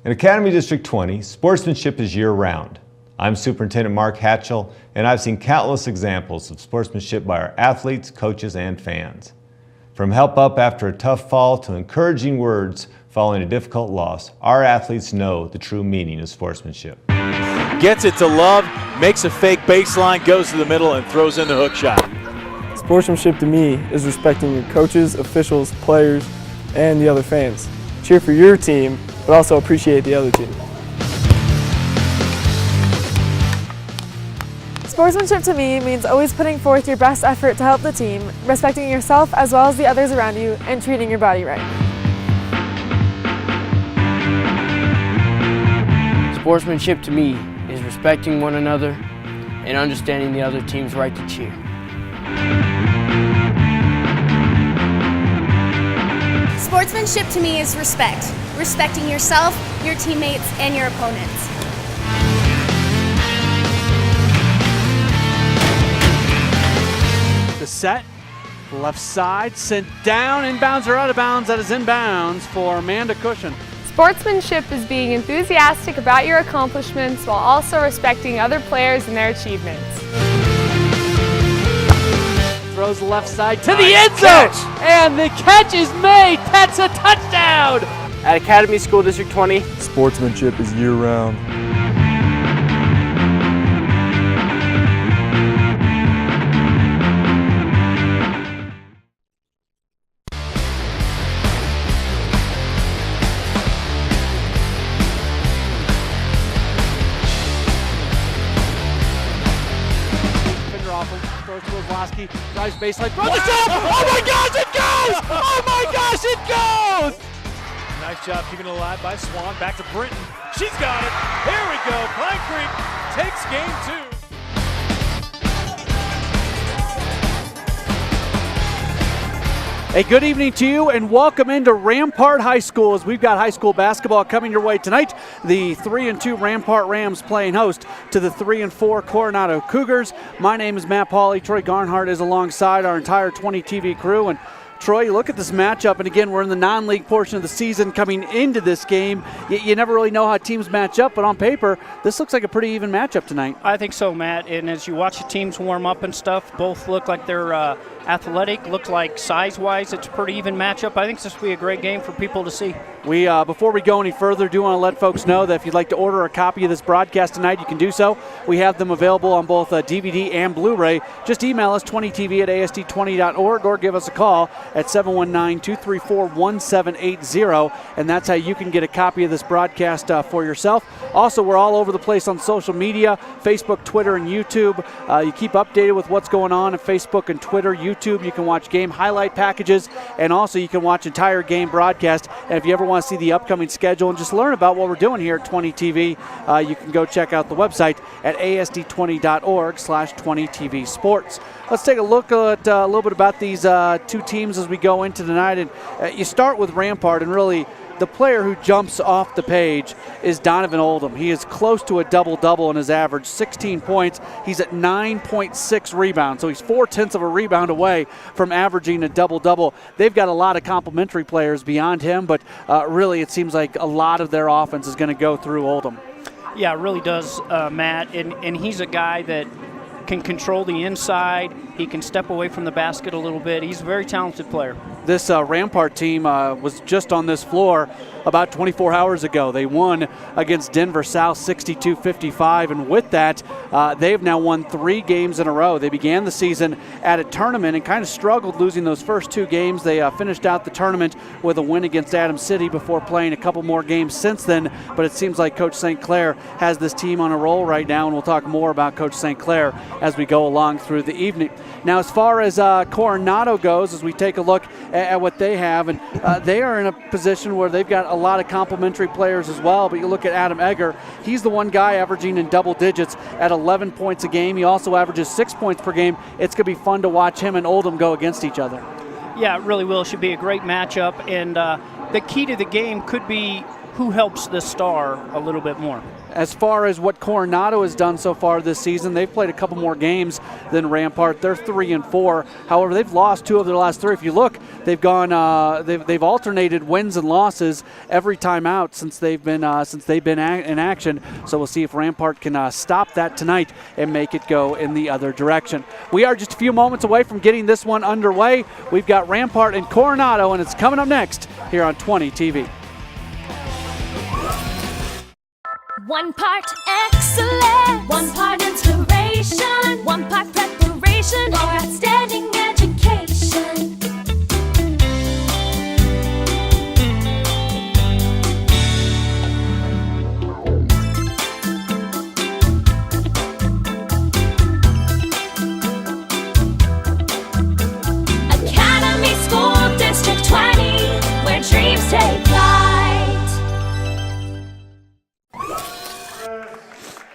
In Academy District 20, sportsmanship is year-round. I'm Superintendent Mark Hatchell, and I've seen countless examples of sportsmanship by our athletes, coaches, and fans. From help up after a tough fall to encouraging words following a difficult loss, our athletes know the true meaning of sportsmanship. Gets it to Love, makes a fake baseline, goes to the middle, and throws in the hook shot. Sportsmanship to me is respecting your coaches, officials, players, and the other fans. Cheer for your team, but also appreciate the other team. Sportsmanship to me means always putting forth your best effort to help the team, respecting yourself as well as the others around you, and treating your body right. Sportsmanship to me is respecting one another and understanding the other team's right to cheer. Sportsmanship to me is respect. Respecting yourself, your teammates, and your opponents. The set, left side, sent down, inbounds or out of bounds. That is inbounds for Amanda Cushion. Sportsmanship is being enthusiastic about your accomplishments while also respecting other players and their achievements. Throws the left side to the end zone, and the catch is made. That's a touchdown. At Academy School District 20, Sportsmanship is year-round. Throws to Kozlowski, drives baseline, throws the shot! Oh my gosh, it goes! Oh my gosh, it goes! Nice job keeping it alive by Swan. Back to Britton. She's got it. Here we go. Pine Creek takes game 2. A good evening to you and welcome into Rampart High School as we've got high school basketball coming your way tonight. The 3-2 Rampart Rams playing host to the 3-4 Coronado Cougars. My name is Matt Pauley. Troy Garnhart is alongside our entire 20 TV crew. And Troy, you look at this matchup, and again, we're in the non-league portion of the season coming into this game. You never really know how teams match up, but on paper, this looks like a pretty even matchup tonight. I think so, Matt. And as you watch the teams warm up and stuff, both look like they're athletic, look like size-wise, it's a pretty even matchup. I think this will be a great game for people to see. We, before we go any further, do want to let folks know that if you'd like to order a copy of this broadcast tonight, you can do so. We have them available on both DVD and Blu-ray. Just email us 20tv@asd20.org or give us a call at 719-234-1780, and that's how you can get a copy of this broadcast for yourself. Also, we're all over the place on social media, Facebook, Twitter, and YouTube. You keep updated with what's going on at Facebook and Twitter, YouTube. You can watch game highlight packages, and also you can watch entire game broadcast. And if you ever want to see the upcoming schedule and just learn about what we're doing here at 20 TV, you can go check out the website at asd20.org/20TV Sports. Let's take a look at a little bit about these two teams as we go into tonight. And you start with Rampart, and really the player who jumps off the page is Donovan Oldham. He is close to a double-double in his average, 16 points. He's at 9.6 rebounds, so he's 0.4 of a rebound away from averaging a double-double. They've got a lot of complementary players beyond him, but really it seems like a lot of their offense is going to go through Oldham. Yeah, it really does, Matt, and he's a guy that can control the inside. He can step away from the basket a little bit. He's a very talented player. This Rampart team was just on this floor about 24 hours ago. They won against Denver South 62-55, and with that, they've now won 3 games in a row. They began the season at a tournament and kind of struggled losing those first 2 games. They finished out the tournament with a win against Adams City before playing a couple more games since then, but it seems like Coach St. Clair has this team on a roll right now, and we'll talk more about Coach St. Clair as we go along through the evening. Now, as far as Coronado goes, as we take a look at what they have, and they are in a position where they've got a lot of complementary players as well, but you look at Adam Egger, he's the one guy averaging in double digits at 11 points a game. He also averages 6 points per game. It's going to be fun to watch him and Oldham go against each other. Yeah, it really will. Should be a great matchup, and the key to the game could be who helps this star a little bit more? As far as what Coronado has done so far this season, they've played a couple more games than Rampart. They're 3-4. However, they've lost 2 of their last 3. If you look, they've gone, they've alternated wins and losses every time out since they've been in action. So we'll see if Rampart can stop that tonight and make it go in the other direction. We are just a few moments away from getting this one underway. We've got Rampart and Coronado, and it's coming up next here on 20 TV. One part excellence, one part inspiration, one part preparation for outstanding education. Academy School District 20, where dreams take flight.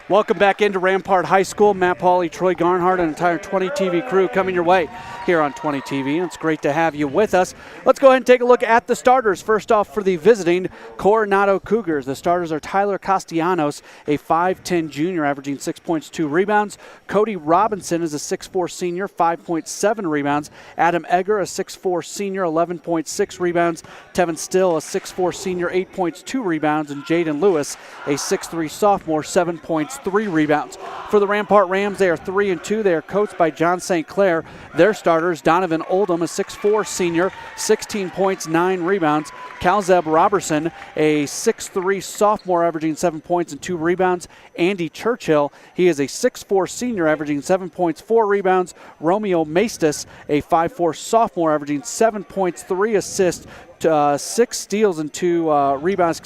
Welcome back into Rampart High School. Matt Pauley, Troy Garnhart, and entire 20 TV crew coming your way here on 20 TV. And it's great to have you with us. Let's go ahead and take a look at the starters. First off, for the visiting Coronado Cougars, the starters are Tyler Castellanos, a 5'10 junior, averaging 6 points, 2 rebounds. Cody Robinson is a 6'4 senior, 5.7 rebounds. Adam Egger, a 6'4 senior, 11.6 rebounds. Tevin Still, a 6'4 senior, 8 points, 2 rebounds. And Jaden Lewis, a 6'3 sophomore, 7 points, 3 rebounds. For the Rampart Rams, they are 3-2. They are coached by John St. Clair. Their starters, Donovan Oldham, a 6'4 senior, 16 points, 9 rebounds. Calzeb Robertson, a 6'3 sophomore, averaging 7 points and 2 rebounds. Andy Churchill, he is a 6'4 senior, averaging 7 points, 4 rebounds. Romeo Maestas, a 5'4 sophomore, averaging 7 points, 3 assists, 6 steals and 2 rebounds,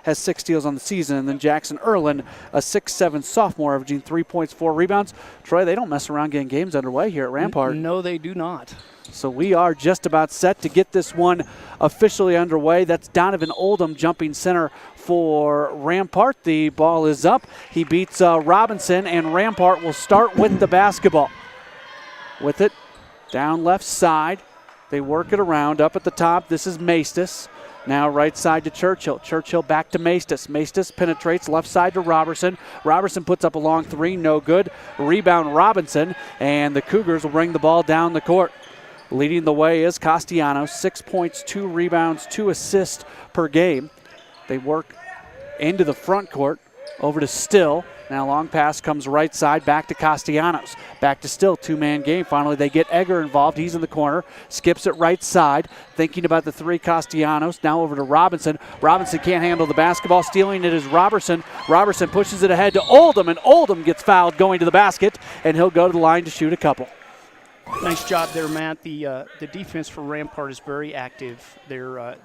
has 6 steals on the season. And then Jackson Erlin, a 6'7 sophomore, averaging 3 points, 4 rebounds. Troy, they don't mess around getting games underway here at Rampart. No, they do not. So we are just about set to get this one officially underway. That's Donovan Oldham jumping center for Rampart. The ball is up. He beats Robinson, and Rampart will start with the basketball. With it, down left side. They work it around. Up at the top, this is Maestas. Now right side to Churchill. Churchill back to Maestas. Maestas penetrates left side to Robertson. Robertson puts up a long 3, no good. Rebound Robinson, and the Cougars will bring the ball down the court. Leading the way is Castellanos, 6 points, 2 rebounds, 2 assists per game. They work into the front court, over to Still. Now long pass comes right side, back to Castellanos. Back to Still, 2-man game. Finally, they get Egger involved. He's in the corner, skips it right side. Thinking about the 3, Castellanos. Now over to Robinson. Robinson can't handle the basketball. Stealing it is Robertson. Robertson pushes it ahead to Oldham, and Oldham gets fouled going to the basket, and he'll go to the line to shoot a couple. Nice job there, Matt. The defense for Rampart is very active. They're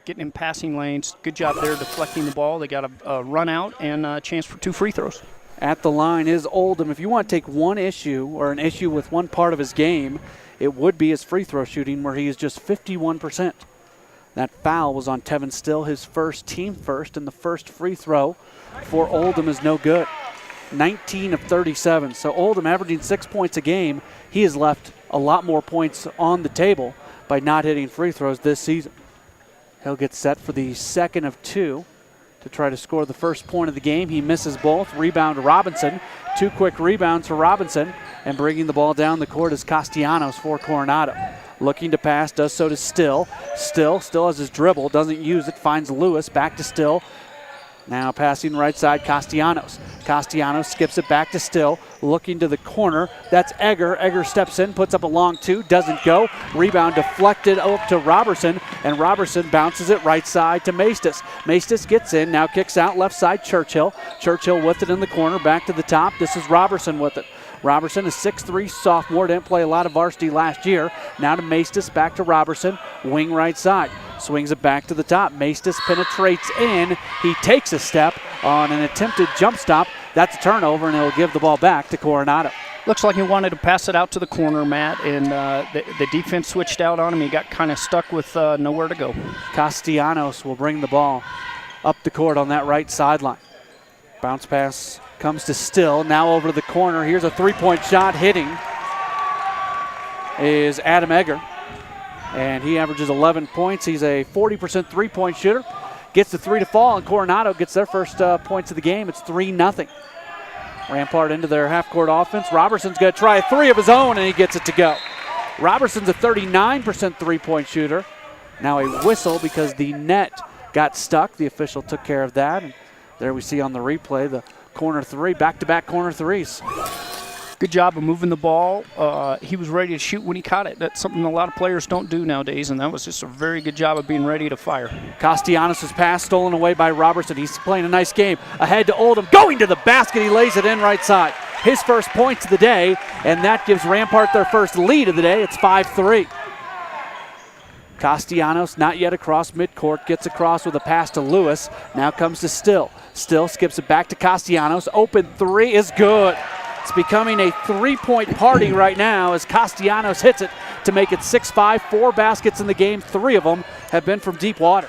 getting in passing lanes. Good job there deflecting the ball. They got a run out and a chance for 2 free throws. At the line is Oldham. If you want to take one issue or an issue with one part of his game, it would be his free throw shooting, where he is just 51%. That foul was on Tevin Still, his first, team first, and the first free throw for Oldham is no good. 19 of 37. So Oldham averaging 6 points a game. He has left a lot more points on the table by not hitting free throws this season. He'll get set for the second of 2 to try to score the first point of the game. He misses both. Rebound to Robinson. 2 quick rebounds for Robinson. And bringing the ball down the court is Castellanos for Coronado. Looking to pass, does so to Still. Still has his dribble, doesn't use it, finds Lewis, back to Still. Now passing right side, Castellanos. Castellanos skips it back to Still, looking to the corner. That's Egger. Egger steps in, puts up a long 2, doesn't go. Rebound deflected up to Robertson, and Robertson bounces it right side to Maestas. Maestas gets in, now kicks out left side, Churchill. Churchill with it in the corner, back to the top. This is Robertson with it. Robertson, a 6'3 sophomore, didn't play a lot of varsity last year. Now to Maestas, back to Robertson, wing right side. Swings it back to the top. Maestas penetrates in. He takes a step on an attempted jump stop. That's a turnover, and he'll give the ball back to Coronado. Looks like he wanted to pass it out to the corner, Matt, and the defense switched out on him. He got kind of stuck with nowhere to go. Castellanos will bring the ball up the court on that right sideline. Bounce pass comes to Still. Now over to the corner. Here's a 3-point shot. Hitting is Adam Egger, and he averages 11 points. He's a 40% 3-point shooter. gets the three to fall, and Coronado gets their first points of the game. It's 3-0. Rampart into their half-court offense. Robertson's going to try a three of his own, and he gets it to go. Robertson's a 39% three-point shooter. Now a whistle because the net got stuck. The official took care of that. And there we see on the replay the corner three, back-to-back corner threes. Good job of moving the ball. He was ready to shoot when he caught it. That's something a lot of players don't do nowadays, and that was just a very good job of being ready to fire. Castellanos' pass stolen away by Robertson. He's playing a nice game. Ahead to Oldham, going to the basket. He lays it in right side. His first points of the day, and that gives Rampart their first lead of the day. It's 5-3. Castellanos not yet across midcourt, gets across with a pass to Lewis. Now comes to Still. Still skips it back to Castellanos. Open three is good. It's becoming a three-point party right now as Castellanos hits it to make it 6-5. 4 baskets in the game. 3 of them have been from deep water.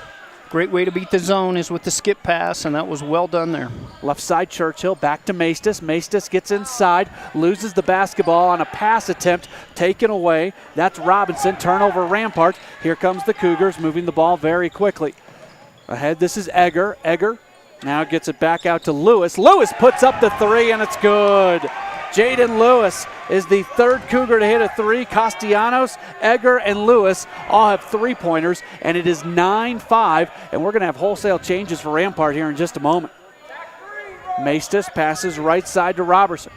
Great way to beat the zone is with the skip pass, and that was well done there. Left side Churchill, back to Maestas. Maestas gets inside, loses the basketball on a pass attempt, taken away. That's Robinson, turnover Rampart. Here comes the Cougars, moving the ball very quickly. Ahead, this is Egger. Egger now gets it back out to Lewis. Lewis puts up the three, and it's good. Jaden Lewis is the third Cougar to hit a three. Castellanos, Egger, and Lewis all have three-pointers, and it is 9-5, and we're going to have wholesale changes for Rampart here in just a moment. Maestas passes right side to Robertson.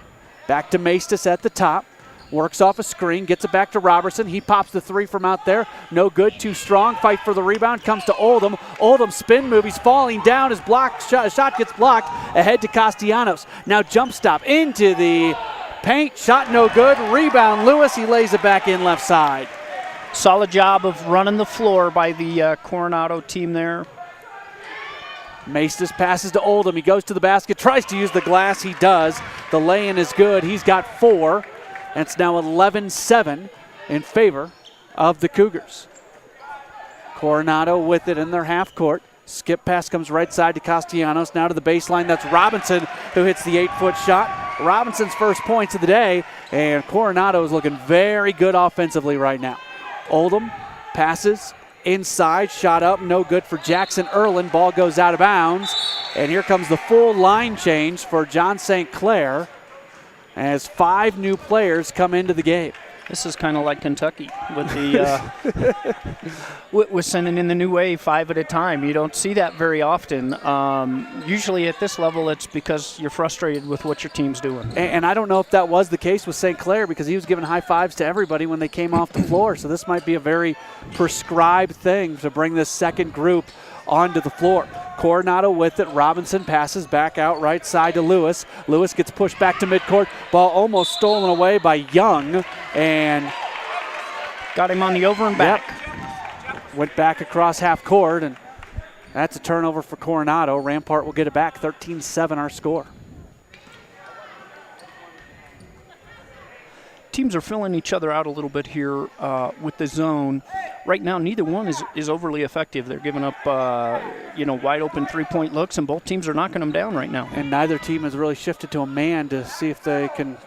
Back to Maestas at the top. Works off a screen, gets it back to Robertson. He pops the three from out there. No good, too strong. Fight for the rebound, comes to Oldham. Oldham spin move, he's falling down. His shot gets blocked. Ahead to Castellanos. Now jump stop into the paint. Shot no good. Rebound Lewis, he lays it back in left side. Solid job of running the floor by the Coronado team there. Maestas passes to Oldham. He goes to the basket, tries to use the glass. He does. The lay-in is good. He's got 4. And it's now 11-7 in favor of the Cougars. Coronado with it in their half court. Skip pass comes right side to Castellanos. Now to the baseline. That's Robinson who hits the 8-foot shot. Robinson's first points of the day. And Coronado is looking very good offensively right now. Oldham passes inside. Shot up. No good for Jackson Erlin. Ball goes out of bounds. And here comes the full line change for John St. Clair, as 5 new players come into the game. This is kind of like Kentucky with the with sending in the new wave 5 at a time. You don't see that very often. Usually at this level, it's because you're frustrated with what your team's doing. And I don't know if that was the case with St. Clair, because he was giving high fives to everybody when they came off the floor. So this might be a very prescribed thing to bring this second group onto the floor. Coronado with it. Robinson passes back out right side to Lewis. Lewis gets pushed back to midcourt. Ball almost stolen away by Young, and got him on the over and back. Yep. Went back across half court, and that's a turnover for Coronado. Rampart will get it back. 13-7 our score. Teams are filling each other out a little bit here with the zone. Right now, neither one is overly effective. They're giving up, wide open three-point looks, and both teams are knocking them down right now. And neither team has really shifted to a man to see if they can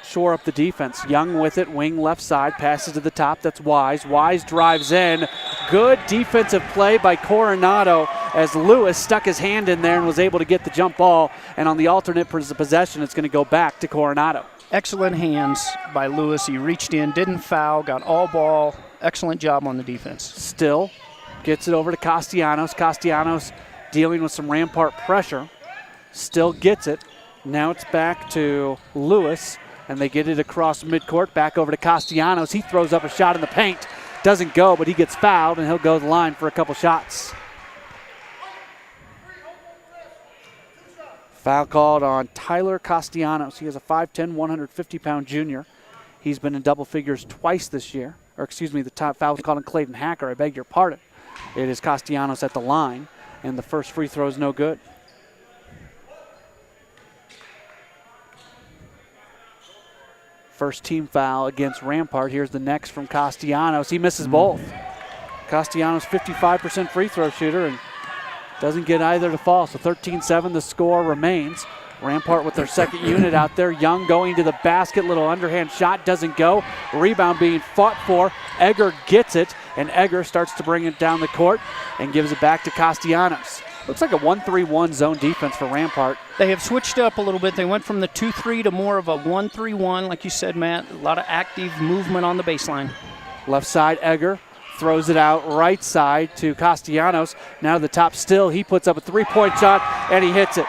shore up the defense. Young with it, wing left side, passes to the top. That's Wise. Wise drives in. Good defensive play by Coronado as Lewis stuck his hand in there and was able to get the jump ball. And on the alternate possession, it's going to go back to Coronado. Excellent hands by Lewis. He reached in, didn't foul, got all ball. Excellent job on the defense. Still gets it over to Castellanos. Castellanos dealing with some Rampart pressure. Still gets it. Now it's back to Lewis, and they get it across midcourt, back over to Castellanos. He throws up a shot in the paint. Doesn't go, but he gets fouled, and he'll go to the line for a couple shots. Foul called on Tyler Castellanos. He is a 5'10", 150-pound junior. He's been in double figures twice this year. The top foul was called on Clayton Hacker. I beg your pardon. It is Castellanos at the line, and the first free throw is no good. First team foul against Rampart. Here's the next from Castellanos. He misses both. Castellanos, 55% free throw shooter, and doesn't get either to fall. So 13-7, the score remains. Rampart with their second unit out there. Young going to the basket. Little underhand shot. Doesn't go. Rebound being fought for. Egger gets it, and Egger starts to bring it down the court and gives it back to Castellanos. Looks like a 1-3-1 zone defense for Rampart. They have switched up a little bit. They went from the 2-3 to more of a 1-3-1, like you said, Matt. A lot of active movement on the baseline. Left side, Egger throws it out right side to Castellanos. Now to the top still. He puts up a three-point shot, and he hits it.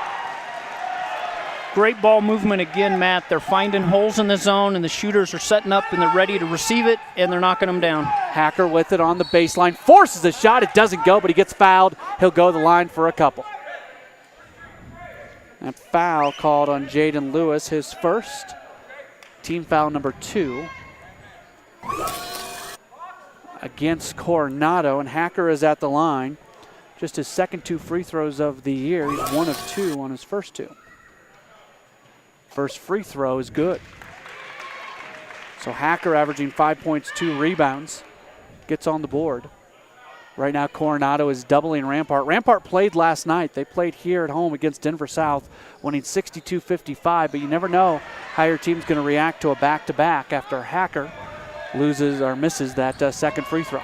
Great ball movement again, Matt. They're finding holes in the zone, and the shooters are setting up, and they're ready to receive it, and they're knocking them down. Hacker with it on the baseline. Forces a shot. It doesn't go, but he gets fouled. He'll go to the line for a couple. That foul called on Jaden Lewis, his first. Team foul number 2 against Coronado, and Hacker is at the line. Just his second 2 free throws of the year. He's 1 of 2 on his first 2. First free throw is good. So Hacker averaging 5 points, 2 rebounds, gets on the board. Right now Coronado is doubling Rampart. Rampart played last night. They played here at home against Denver South, winning 62-55, but you never know how your team's going to react to a back-to-back after Hacker loses or misses that second free throw.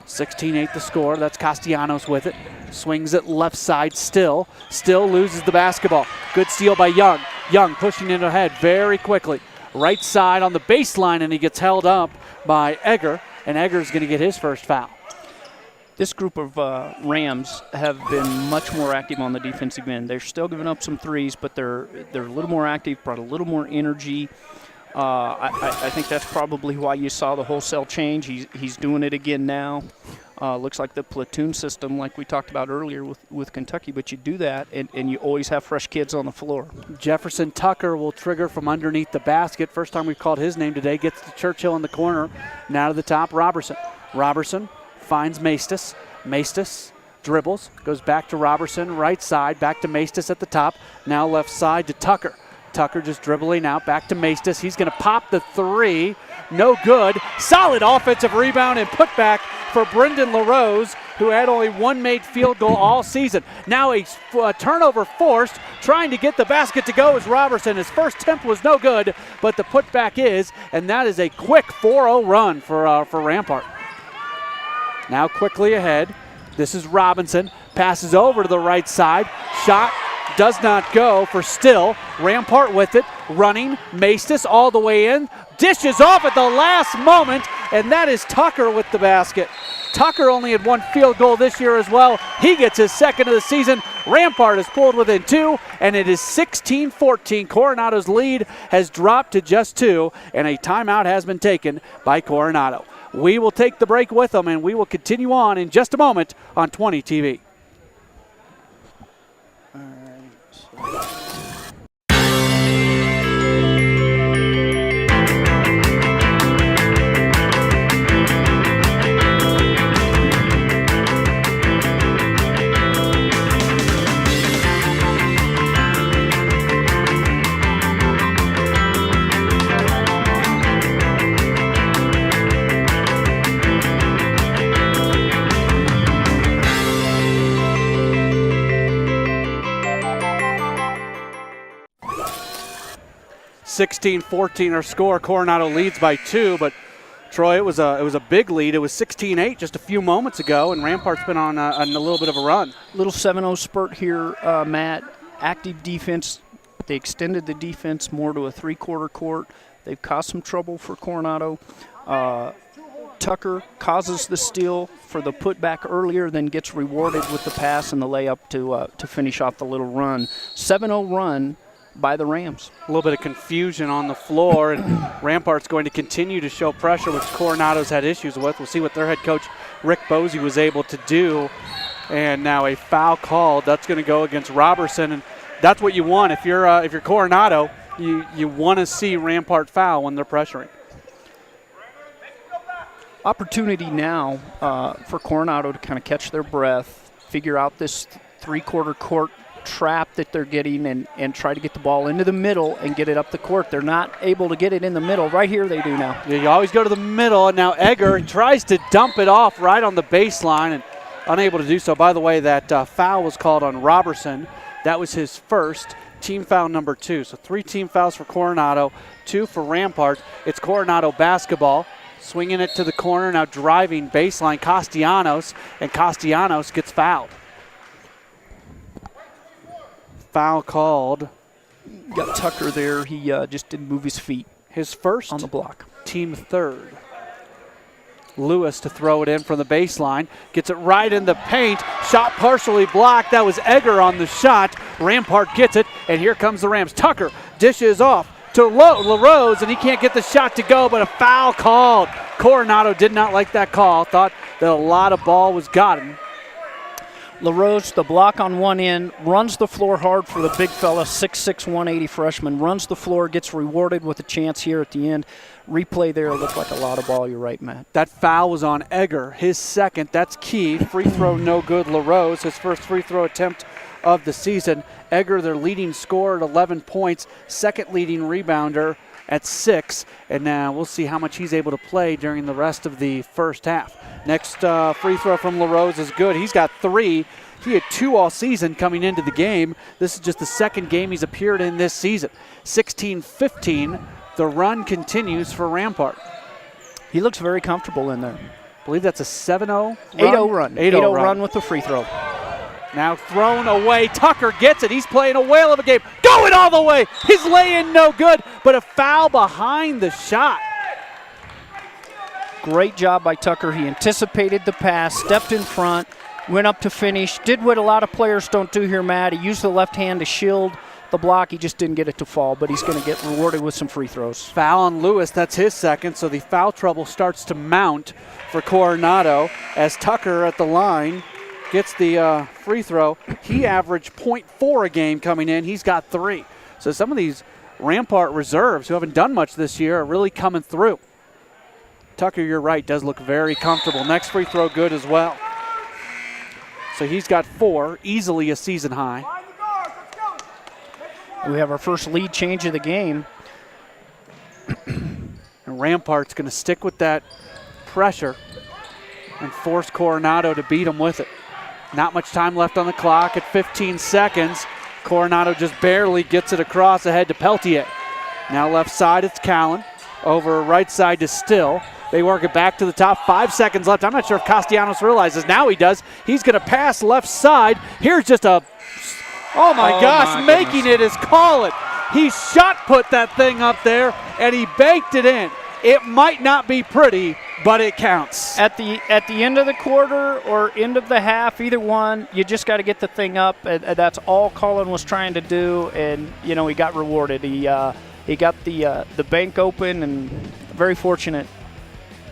16-8 the score. That's Castellanos with it. Swings it left side still. Still loses the basketball. Good steal by Young. Young pushing it ahead very quickly. Right side on the baseline, and he gets held up by Egger, and Egger's going to get his first foul. This group of Rams have been much more active on the defensive end. They're still giving up some threes, but they're a little more active, brought a little more energy. I think that's probably why you saw the wholesale change. He's doing it again now. Looks like the platoon system, like we talked about earlier with Kentucky, but you do that, and you always have fresh kids on the floor. Jefferson Tucker will trigger from underneath the basket. First time we've called his name today. Gets to Churchill in the corner. Now to the top, Robertson. Robertson finds Maestas. Maestas dribbles, goes back to Robertson, right side, back to Maestas at the top. Now left side to Tucker. Tucker just dribbling out, back to Maestas. He's going to pop the three. No good. Solid offensive rebound and putback for Brendan LaRose, who had only one made field goal all season. Now a turnover forced, trying to get the basket to go is Robertson. His first attempt was no good, but the putback is, and that is a quick 4-0 run for Rampart. Now quickly ahead. This is Robinson. Passes over to the right side. Shot does not go for Still. Rampart with it, running. Maestas all the way in. Dishes off at the last moment, and that is Tucker with the basket. Tucker only had one field goal this year as well. He gets his second of the season. Rampart is pulled within 2, and it is 16-14. Coronado's lead has dropped to just 2, and a timeout has been taken by Coronado. We will take the break with them, and we will continue on in just a moment on 20 TV. (16-14) our score. Coronado leads by 2, but Troy, it was a big lead. It was 16-8 just a few moments ago, and Rampart's been on a little bit of a run. Little 7-0 spurt here, Matt. Active defense. They extended the defense more to a three-quarter court. They've caused some trouble for Coronado. Tucker causes the steal for the putback earlier, then gets rewarded with the pass and the layup to finish off the little run. 7-0 run by the Rams. A little bit of confusion on the floor, and Rampart's going to continue to show pressure, which Coronado's had issues with. We'll see what their head coach, Rick Bosey, was able to do. And now a foul called. That's going to go against Robertson, and that's what you want. If you're Coronado, you want to see Rampart foul when they're pressuring. Opportunity now for Coronado to kind of catch their breath, figure out this three-quarter court trap that they're getting, and try to get the ball into the middle and get it up the court. They're not able to get it in the middle. Right here they do now. Yeah, you always go to the middle, and now Egger tries to dump it off right on the baseline and unable to do so. By the way, that foul was called on Robertson. That was his first, team foul number 2. So 3 team fouls for Coronado, 2 for Rampart. It's Coronado basketball. Swinging it to the corner, now driving baseline Castellanos, and Castellanos gets fouled. foul called. Got Tucker there. He just didn't move his feet. His first on the block. Team third. Lewis to throw it in from the baseline. Gets it right in the paint. Shot partially blocked. That was Egger on the shot. Rampart gets it, and here comes the Rams. Tucker dishes off to LaRose, and he can't get the shot to go, but a foul called. Coronado did not like that call. Thought that a lot of ball was gotten. LaRose, the block on one end, runs the floor hard for the big fella, 6'6", 180 freshman, runs the floor, gets rewarded with a chance here at the end. Replay there looked like a lot of ball. You're right, Matt. That foul was on Egger, his second. That's key. Free throw no good. LaRose, his first free throw attempt of the season. Egger, their leading scorer at 11 points, second leading rebounder at 6, and now we'll see how much he's able to play during the rest of the first half. Next free throw from LaRose is good. He's got 3. He had 2 all season coming into the game. This is just the second game he's appeared in this season. 16-15, the run continues for Rampart. He looks very comfortable in there. I believe that's a 7-0 run. 8-0 run. 8-0 run with the free throw. Now thrown away. Tucker gets it. He's playing a whale of a game. Going all the way. His lay-in no good, but a foul behind the shot. Great job by Tucker. He anticipated the pass, stepped in front, went up to finish, did what a lot of players don't do here, Matt. He used the left hand to shield the block. He just didn't get it to fall, but he's going to get rewarded with some free throws. Foul on Lewis. That's his second, so the foul trouble starts to mount for Coronado as Tucker at the line gets the free throw. He averaged .4 a game coming in. He's got 3. So some of these Rampart reserves who haven't done much this year are really coming through. Tucker, you're right, does look very comfortable. Next free throw good as well. So he's got 4, easily a season high. We have our first lead change of the game. And Rampart's going to stick with that pressure and force Coronado to beat him with it. Not much time left on the clock at 15 seconds. Coronado just barely gets it across ahead to Peltier. Now left side, it's Callan. Over right side to Still. They work it back to the top. 5 seconds left. I'm not sure if Castellanos realizes. Now he does. He's going to pass left side. Here's just a, oh my gosh, making it is call it. He shot put that thing up there, and he banked it in. It might not be pretty, but it counts. At the end of the quarter or end of the half, either one, you just got to get the thing up. And that's all Colin was trying to do, and you know he got rewarded. He got the bank open, and very fortunate.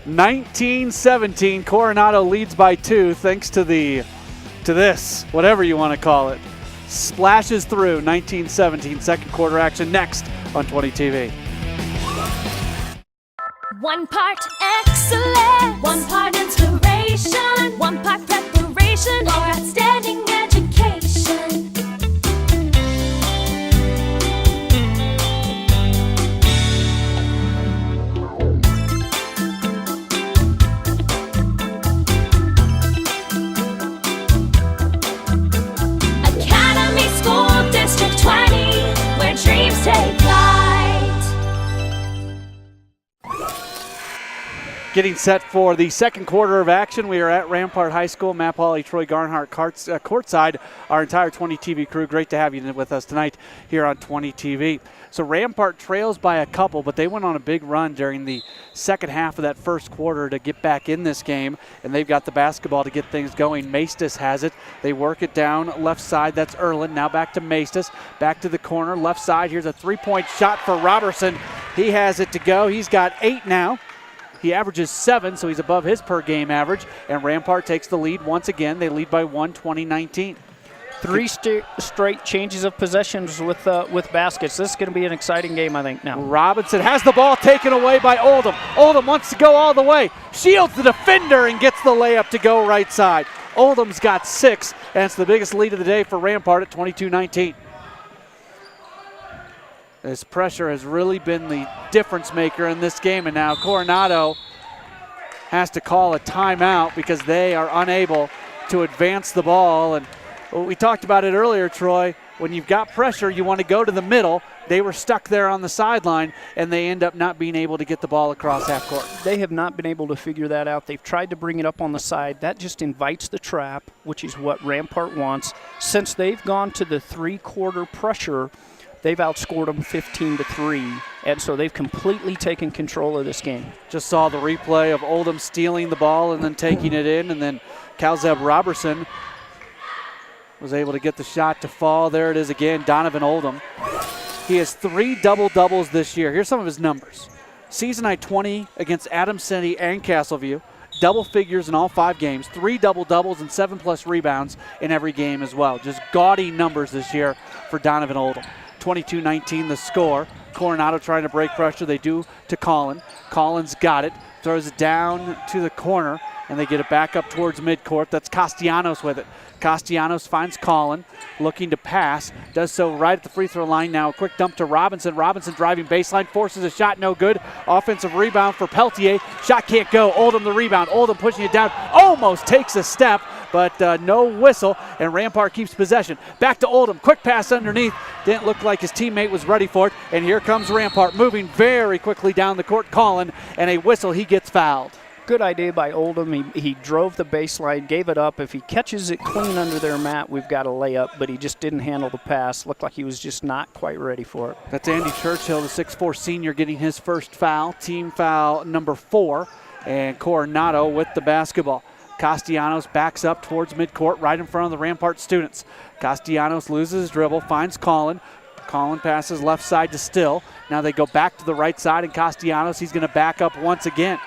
19-17, Coronado leads by 2 thanks to this, whatever you want to call it. Splashes through 19-17, second quarter action next on 20 TV. One part excellence, one part inspiration, one part preparation for outstanding education. Academy School District 20, where dreams take flight. Getting set for the second quarter of action. We are at Rampart High School. Matt Pauley, Troy Garnhart, courtside. Our entire 20 TV crew. Great to have you with us tonight here on 20 TV. So Rampart trails by a couple, but they went on a big run during the second half of that first quarter to get back in this game, and they've got the basketball to get things going. Maestas has it. They work it down left side. That's Erlin. Now back to Maestas. Back to the corner. Left side. Here's a three-point shot for Robertson. He has it to go. He's got 8 now. He averages 7, so he's above his per-game average, and Rampart takes the lead once again. They lead by 1, 20-19. 3 straight changes of possessions with baskets. This is going to be an exciting game, I think, now. Robinson has the ball taken away by Oldham. Oldham wants to go all the way. Shields the defender and gets the layup to go right side. Oldham's got 6, and it's the biggest lead of the day for Rampart at 22-19. This pressure has really been the difference maker in this game, and now Coronado has to call a timeout because they are unable to advance the ball. And we talked about it earlier, Troy. when you've got pressure, you want to go to the middle. They were stuck there on the sideline, and they end up not being able to get the ball across half court. They have not been able to figure that out. They've tried to bring it up on the side. That just invites the trap, which is what Rampart wants. Since they've gone to the three-quarter pressure, they've outscored them 15-3, and so they've completely taken control of this game. Just saw the replay of Oldham stealing the ball and then taking it in, and then Calzeb Robertson was able to get the shot to fall. There it is again, Donovan Oldham. He has 3 double-doubles this year. Here's some of his numbers. Season high 20 against Adams City and Castleview. Double figures in all 5 games. 3 double-doubles and 7+ rebounds in every game as well. Just gaudy numbers this year for Donovan Oldham. 22-19 the score. Coronado trying to break pressure. They do to Collin. Collins got it. Throws it down to the corner, and they get it back up towards midcourt. That's Castellanos with it. Castellanos finds Collin, looking to pass. Does so right at the free throw line now. A quick dump to Robinson. Robinson driving baseline, forces a shot, no good. Offensive rebound for Peltier. Shot can't go. Oldham the rebound. Oldham pushing it down. Almost takes a step, but no whistle, and Rampart keeps possession. Back to Oldham. Quick pass underneath. Didn't look like his teammate was ready for it, and here comes Rampart moving very quickly down the court. Collin, and a whistle. He gets fouled. Good idea by Oldham. He drove the baseline, gave it up. If he catches it clean under their mat, we've got a layup, but he just didn't handle the pass. Looked like he was just not quite ready for it. That's Andy Churchill, the 6'4 senior, getting his first foul, team foul number 4, and Coronado with the basketball. Castellanos backs up towards midcourt right in front of the Rampart students. Castellanos loses his dribble, finds Collin. Collin passes left side to Still. Now they go back to the right side, and Castellanos, he's going to back up once again.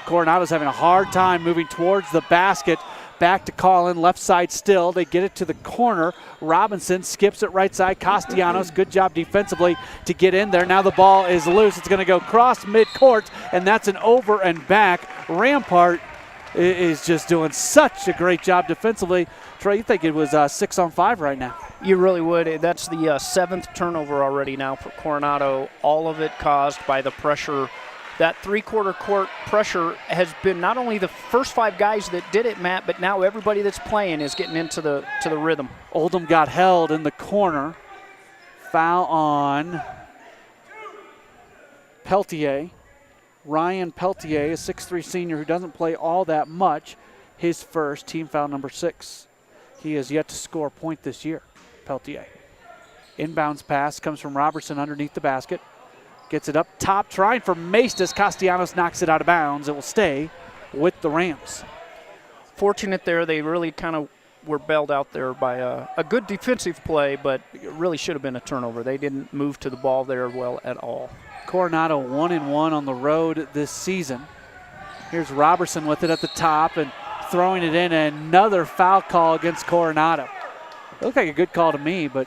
Coronado's having a hard time moving towards the basket. Back to Collin, left side Still. They get it to the corner. Robinson skips it right side. Castellanos, good job defensively to get in there. Now the ball is loose. It's going to go cross midcourt, and that's an over and back. Rampart is just doing such a great job defensively. Trey, you think it was 6 on 5 right now? You really would. That's the 7th turnover already now for Coronado. All of it caused by the pressure. That three-quarter court pressure has been not only the first 5 guys that did it, Matt, but now everybody that's playing is getting into the rhythm. Oldham got held in the corner. Foul on Peltier. Ryan Peltier, a 6'3 senior who doesn't play all that much. His first, team foul number 6. He has yet to score a point this year, Peltier. Inbounds pass comes from Robertson underneath the basket. Gets it up top, trying for Maestas. Castellanos knocks it out of bounds. It will stay with the Rams. Fortunate there. They really kind of were bailed out there by a good defensive play, but it really should have been a turnover. They didn't move to the ball there well at all. Coronado 1-1 on the road this season. Here's Robertson with it at the top and throwing it in. Another foul call against Coronado. It looked like a good call to me, but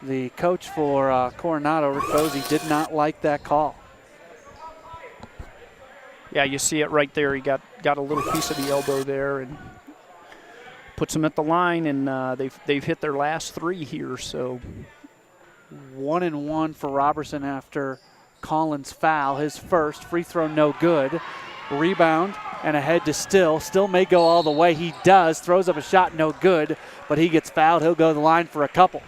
the coach for Coronado, Rick Bosey, did not like that call. Yeah, you see it right there. He got a little piece of the elbow there and puts him at the line, and they've hit their last 3 here. So 1-1 for Robertson after Collins' foul. His first free throw, no good. Rebound and ahead to Still. Still may go all the way. He does. Throws up a shot, no good, but he gets fouled. He'll go to the line for a couple.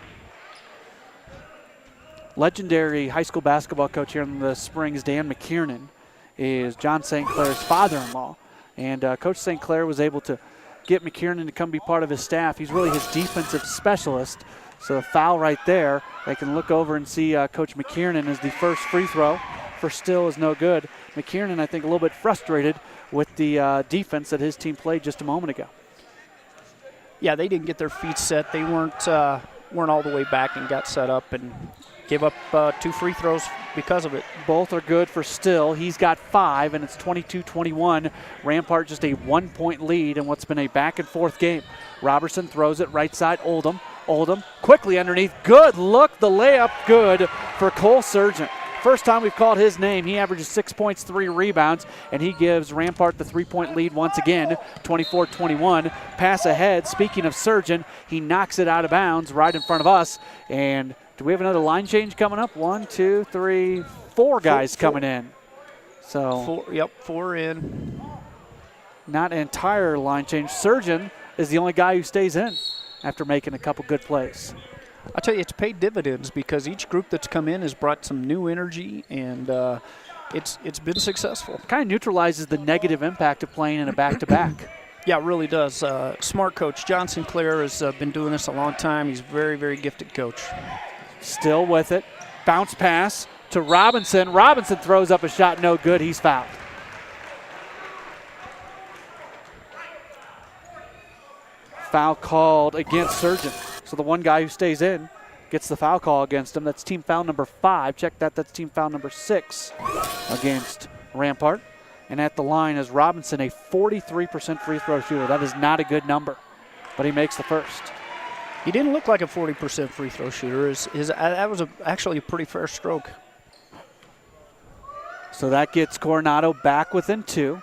Legendary high school basketball coach here in the Springs, Dan McKiernan, is John St. Clair's father-in-law. And Coach St. Clair was able to get McKiernan to come be part of his staff. He's really his defensive specialist. So a foul right there. They can look over and see Coach McKiernan as the first free throw for Still is no good. McKiernan, I think, a little bit frustrated with the defense that his team played just a moment ago. Yeah, they didn't get their feet set. They weren't all the way back and got set up and gave up 2 free throws because of it. Both are good for Still. He's got 5, and it's 22-21. Rampart just a 1-point lead in what's been a back-and-forth game. Robertson throws it right side, Oldham. Oldham quickly underneath. Good look. The layup good for Cole Surgeon. First time we've called his name. He averages 6 points, 3 rebounds, and he gives Rampart the 3-point lead once again, 24-21. Pass ahead. Speaking of Surgeon, he knocks it out of bounds right in front of us. And do we have another line change coming up? 1, 2, 3, 4 guys coming in. So 4 in. Not an entire line change. Surgeon is the only guy who stays in after making a couple good plays. I'll tell you, it's paid dividends because each group that's come in has brought some new energy, and it's been successful. Kind of neutralizes the negative impact of playing in a back-to-back. Yeah, it really does. Smart coach. John Sinclair has been doing this a long time. He's a very, very gifted coach. Still with it. Bounce pass to Robinson. Robinson throws up a shot, no good. He's fouled. Foul called against Surgeon. So the one guy who stays in gets the foul call against him. That's team foul number 5. Check that. That's team foul number 6 against Rampart. And at the line is Robinson, a 43% free throw shooter. That is not a good number, but he makes the first. He didn't look like a 40% free throw shooter. That was actually a pretty fair stroke. So that gets Coronado back within 2.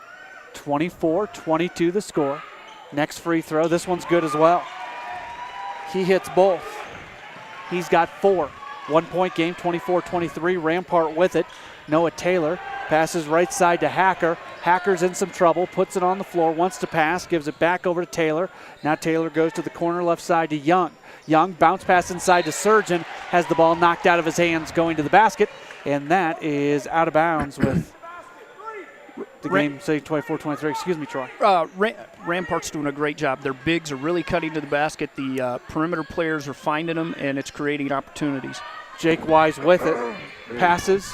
24-22 the score. Next free throw. This one's good as well. He hits both. He's got 4. 1-point game, 24-23. Rampart with it. Noah Taylor passes right side to Hacker. Hacker's in some trouble, puts it on the floor, wants to pass, gives it back over to Taylor. Now Taylor goes to the corner left side to Young. Young bounce pass inside to Surgeon, has the ball knocked out of his hands going to the basket, and that is out of bounds with the game saying 24-23. Excuse me, Troy. Rampart's doing a great job. Their bigs are really cutting to the basket. The perimeter players are finding them, and it's creating opportunities. Jake Wise with it. Passes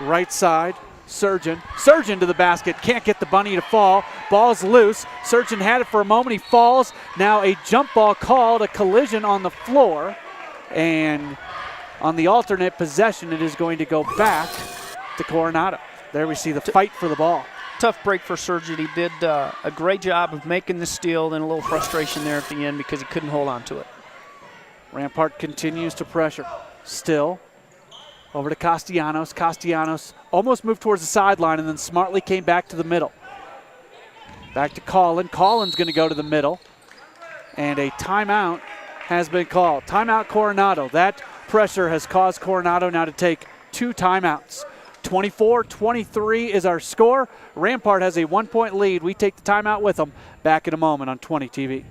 right side. Surgeon to the basket. Can't get the bunny to fall. Ball's loose. Surgeon had it for a moment. He falls. Now a jump ball called. A collision on the floor. And on the alternate possession, it is going to go back to Coronado. There we see the fight for the ball. Tough break for Surgeon. He did a great job of making the steal, then a little frustration there at the end because he couldn't hold on to it. Rampart continues to pressure. Still over to Castellanos. Castellanos almost moved towards the sideline and then smartly came back to the middle. Back to Collin. Collin's going to go to the middle. And a timeout has been called. Timeout Coronado. That pressure has caused Coronado now to take 2 timeouts. 24-23 is our score. Rampart has a 1-point lead. We take the timeout with them. Back in a moment on 20 TV.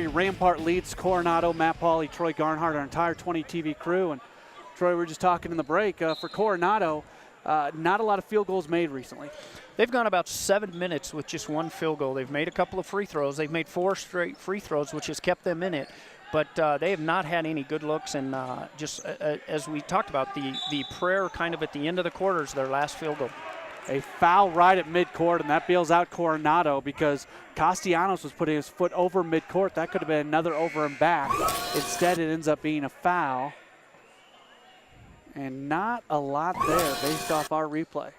Rampart leads Coronado. Matt Pauley, Troy Garnhart, our entire 20 TV crew. And Troy, we were just talking in the break. For Coronado, not a lot of field goals made recently. They've gone about 7 minutes with just 1 field goal. They've made a couple of free throws. They've made 4 straight free throws, which has kept them in it. But they have not had any good looks. And just as we talked about, the prayer kind of at the end of the quarter is their last field goal. A foul right at midcourt, and that bails out Coronado because Castellanos was putting his foot over midcourt. That could have been another over and back. Instead, it ends up being a foul. And not a lot there based off our replay.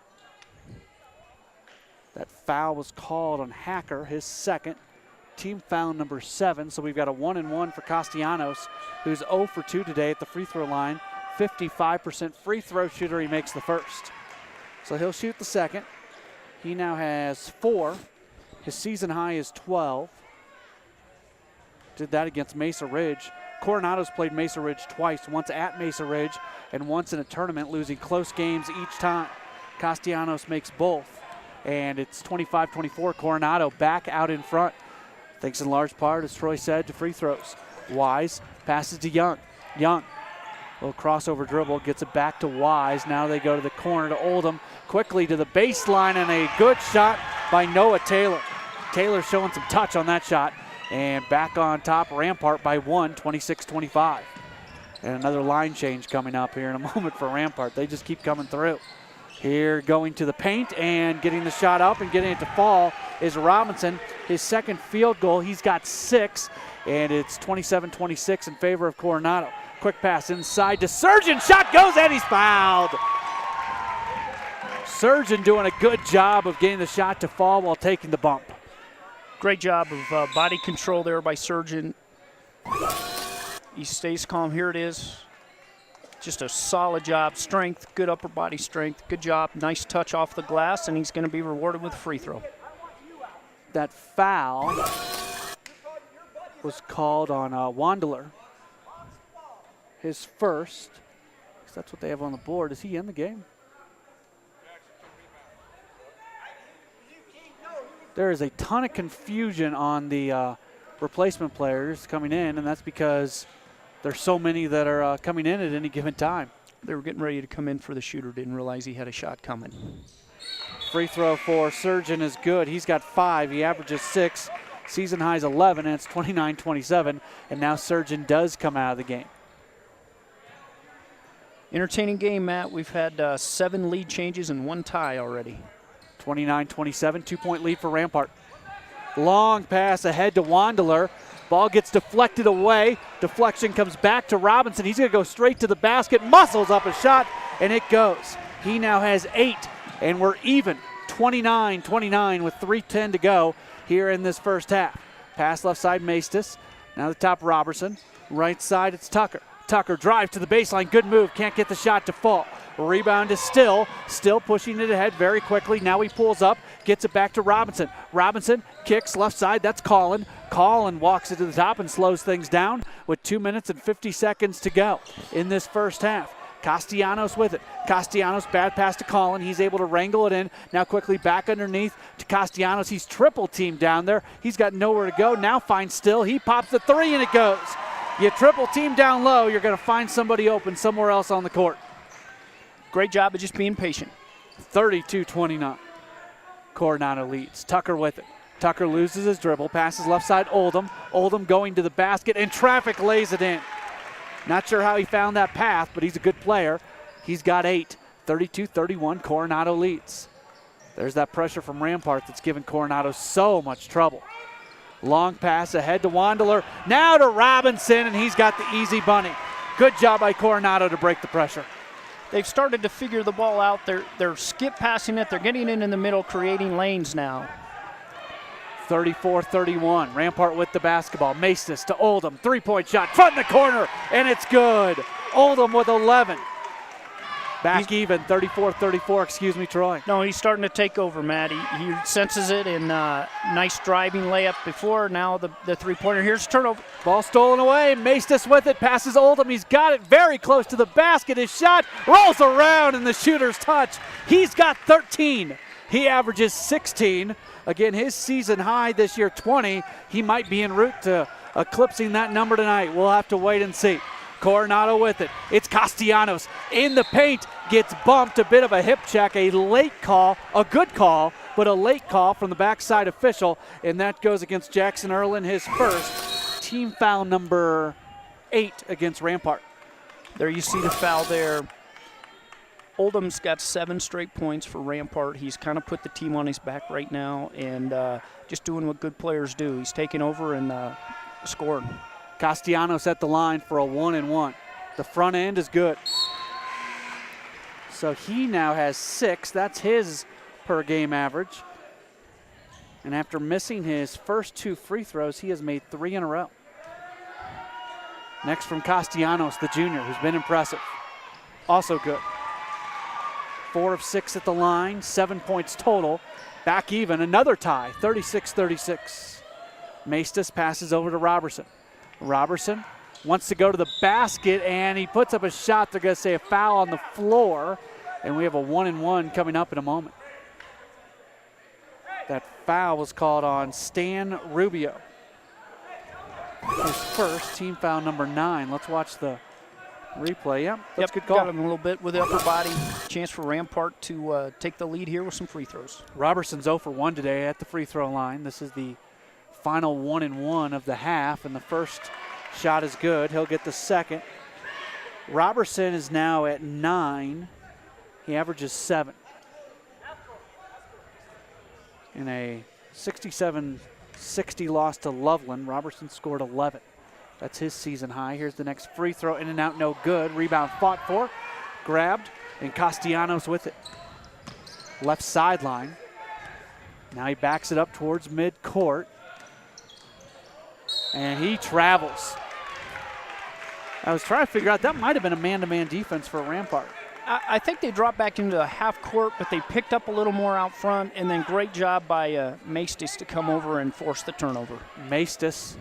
That foul was called on Hacker, his second. Team foul number 7, so we've got a 1-and-1 for Castellanos, who's 0 for 2 today at the free throw line. 55% free throw shooter, he makes the first. So he'll shoot the second. He now has 4. His season high is 12. Did that against Mesa Ridge. Coronado's played Mesa Ridge twice, once at Mesa Ridge and once in a tournament, losing close games each time. Castellanos makes both, and it's 25-24. Coronado back out in front. Thanks in large part, as Troy said, to free throws. Wise passes to Young. Young. Little crossover dribble, gets it back to Wise. Now they go to the corner to Oldham. Quickly to the baseline, and a good shot by Noah Taylor. Taylor showing some touch on that shot. And back on top, Rampart by 1, 26-25. And another line change coming up here in a moment for Rampart. They just keep coming through. Here going to the paint and getting the shot up and getting it to fall is Robinson. His second field goal, he's got 6, and it's 27-26 in favor of Coronado. Quick pass inside to Surgeon. Shot goes, and he's fouled. Surgeon doing a good job of getting the shot to fall while taking the bump. Great job of body control there by Surgeon. He stays calm. Here it is. Just a solid job. Strength, good upper body strength. Good job. Nice touch off the glass, and he's going to be rewarded with a free throw. That foul was called on Wandeler. His first. That's what they have on the board. Is he in the game? There is a ton of confusion on the replacement players coming in, and that's because there's so many that are coming in at any given time. They were getting ready to come in for the shooter, didn't realize he had a shot coming. Free throw for Surgeon is good. He's got 5. He averages 6. Season high is 11, and it's 29-27. And now Surgeon does come out of the game. Entertaining game, Matt. We've had 7 lead changes and 1 tie already. 29-27, 2-point lead for Rampart. Long pass ahead to Wandeler. Ball gets deflected away. Deflection comes back to Robinson. He's going to go straight to the basket. Muscles up a shot, and it goes. He now has 8, and we're even. 29-29 with 3:10 to go here in this first half. Pass left side, Maestas. Now the top, Robertson. Right side, it's Tucker. Tucker drives to the baseline. Good move. Can't get the shot to fall. Rebound is Still pushing it ahead very quickly. Now he pulls up, gets it back to Robinson. Robinson kicks left side. That's Collin. Collin walks it to the top and slows things down with 2 minutes and 50 seconds to go in this first half. Castellanos with it. Castellanos, bad pass to Collin. He's able to wrangle it in. Now quickly back underneath to Castellanos. He's triple teamed down there. He's got nowhere to go. Now finds Still. He pops the 3 and it goes. You triple team down low, you're going to find somebody open somewhere else on the court. Great job of just being patient. 32-29. Coronado leads. Tucker with it. Tucker loses his dribble, passes left side Oldham. Oldham going to the basket, and traffic lays it in. Not sure how he found that path, but he's a good player. He's got 8. 32-31, Coronado leads. There's that pressure from Rampart that's given Coronado so much trouble. Long pass ahead to Wandeler. Now to Robinson, and he's got the easy bunny. Good job by Coronado to break the pressure. They've started to figure the ball out. They're skip passing it. They're getting in the middle, creating lanes now. 34-31. Rampart with the basketball. Maestas to Oldham. 3-point shot. Front in the corner, and it's good. Oldham with 11. Back even. 34-34. Excuse me, Troy. No, he's starting to take over, Matt. He senses it, and nice driving layup before. Now the three-pointer. Here's turnover. Ball stolen away. Maestas with it. Passes Oldham. He's got it very close to the basket. His shot rolls around, and the shooter's touch. He's got 13. He averages 16. Again, his season high this year, 20. He might be en route to eclipsing that number tonight. We'll have to wait and see. Coronado with it. It's Castellanos in the paint. Gets bumped. A bit of a hip check. A late call. A good call, but a late call from the backside official. And that goes against Jackson Erlin, his first. Team foul number 8 against Rampart. There you see the foul there. Oldham's got 7 straight points for Rampart. He's kind of put the team on his back right now and just doing what good players do. He's taking over and scoring. Castellanos at the line for a 1-and-1. The front end is good. So he now has 6. That's his per game average. And after missing his first 2 free throws, he has made 3 in a row. Next from Castellanos, the junior, who's been impressive. Also good. 4 of 6 at the line, 7 points total. Back even, another tie, 36-36. Maestas passes over to Robertson. Robertson wants to go to the basket, and he puts up a shot. They're going to say a foul on the floor, and we have a 1-and-1 coming up in a moment. That foul was called on Stan Rubio. His first, team foul number 9. Let's watch the replay. Yep, that's a good call. Got him a little bit with the upper body. Chance for Rampart to take the lead here with some free throws. Robertson's 0 for 1 today at the free throw line. This is the final 1-and-1 of the half, and the first shot is good. He'll get the second. Robertson is now at 9. He averages 7. In a 67-60 loss to Loveland, Robertson scored 11. That's his season high. Here's the next free throw, in and out, no good. Rebound fought for, grabbed, and Castellanos with it. left sideline. Now he backs it up towards mid-court. And he travels. I was trying to figure out, that might have been a man-to-man defense for Rampart. I think they dropped back into the half court, but they picked up a little more out front, and then great job by Maestas to come over and force the turnover. Maestas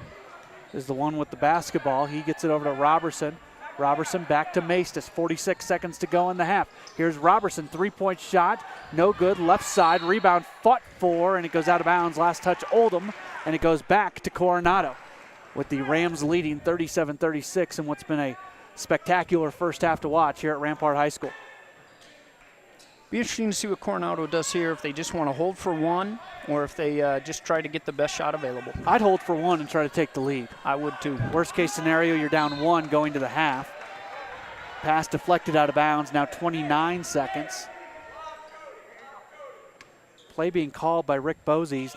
is the one with the basketball. He gets it over to Robertson. Robertson back to Maestas. 46 seconds to go in the half. Here's Robertson, three-point shot. No good, left side. Rebound fought for, and it goes out of bounds. Last touch, Oldham, and it goes back to Coronado with the Rams leading 37-36 in what's been a spectacular first half to watch here at Rampart High School. Be interesting to see what Coronado does here, if they just want to hold for one or if they just try to get the best shot available. I'd hold for one and try to take the lead. I would too. Worst case scenario, you're down one going to the half. Pass deflected out of bounds, now 29 seconds. Play being called by Rick Bosey.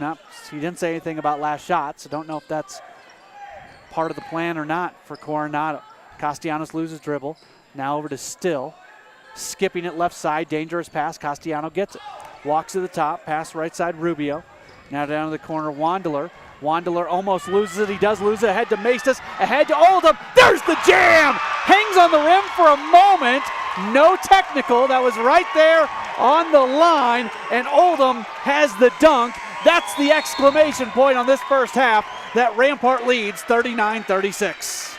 He didn't say anything about last shot, so don't know if that's part of the plan or not for Coronado. Castellanos loses dribble. Now over to Still. Skipping it left side. Dangerous pass. Castellano gets it. Walks to the top. Pass right side Rubio. Now down to the corner Wandeler. Wandeler almost loses it. He does lose it. Ahead to Maestas. Ahead to Oldham. There's the jam! Hangs on the rim for a moment. No technical. That was right there on the line. And Oldham has the dunk. That's the exclamation point on this first half. That Rampart leads 39-36.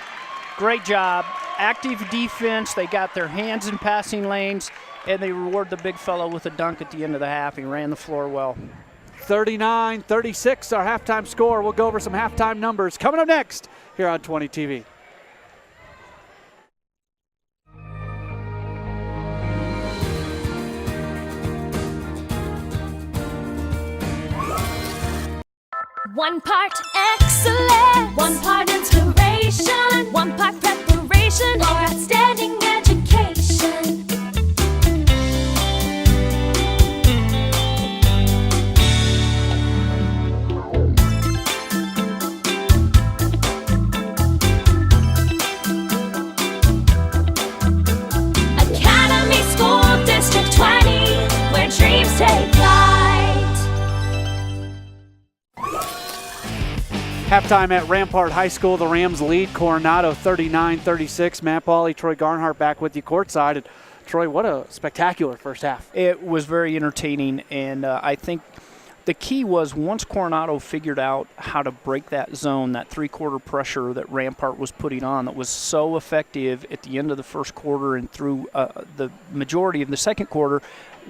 Great job. Active defense. They got their hands in passing lanes, and they reward the big fellow with a dunk at the end of the half. He ran the floor well. 39-36, our halftime score. We'll go over some halftime numbers coming up next here on 20 TV. One part excellence, one part inspiration, one part preparation for outstanding education. Academy School District 20, where dreams take flight. Halftime at Rampart High School, the Rams lead Coronado 39-36. Matt Pauley, Troy Garnhart back with you courtside. And Troy, what a spectacular first half. It was very entertaining, and I think the key was once Coronado figured out how to break that zone, that three-quarter pressure that Rampart was putting on that was so effective at the end of the first quarter and through the majority of the second quarter,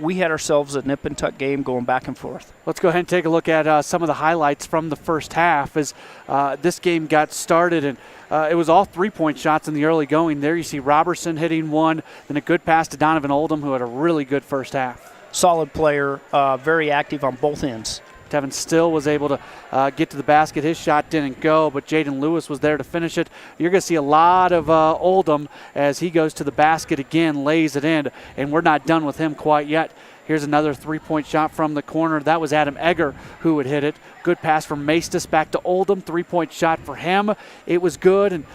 we had ourselves a nip-and-tuck game going back and forth. Let's go ahead and take a look at some of the highlights from the first half as this game got started. And it was all three-point shots in the early going. There you see Robertson hitting one, then a good pass to Donovan Oldham, who had a really good first half. Solid player, very active on both ends. Tevin Still was able to get to the basket. His shot didn't go, but Jaden Lewis was there to finish it. You're going to see a lot of Oldham as he goes to the basket again, lays it in, and we're not done with him quite yet. Here's another three-point shot from the corner. That was Adam Egger who would hit it. Good pass from Maestas back to Oldham. Three-point shot for him. It was good, and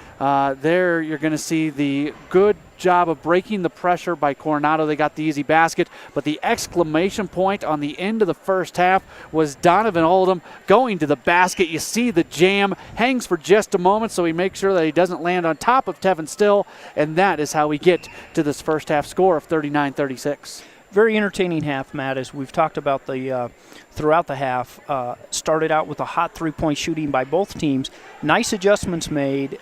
there you're going to see the good job of breaking the pressure by Coronado. They got the easy basket, but the exclamation point on the end of the first half was Donovan Oldham going to the basket. You see the jam, hangs for just a moment so he makes sure that he doesn't land on top of Tevin Still, and that is how we get to this first half score of 39-36. Very entertaining half, Matt, as we've talked about the throughout the half. Started out with a hot three-point shooting by both teams. Nice adjustments made,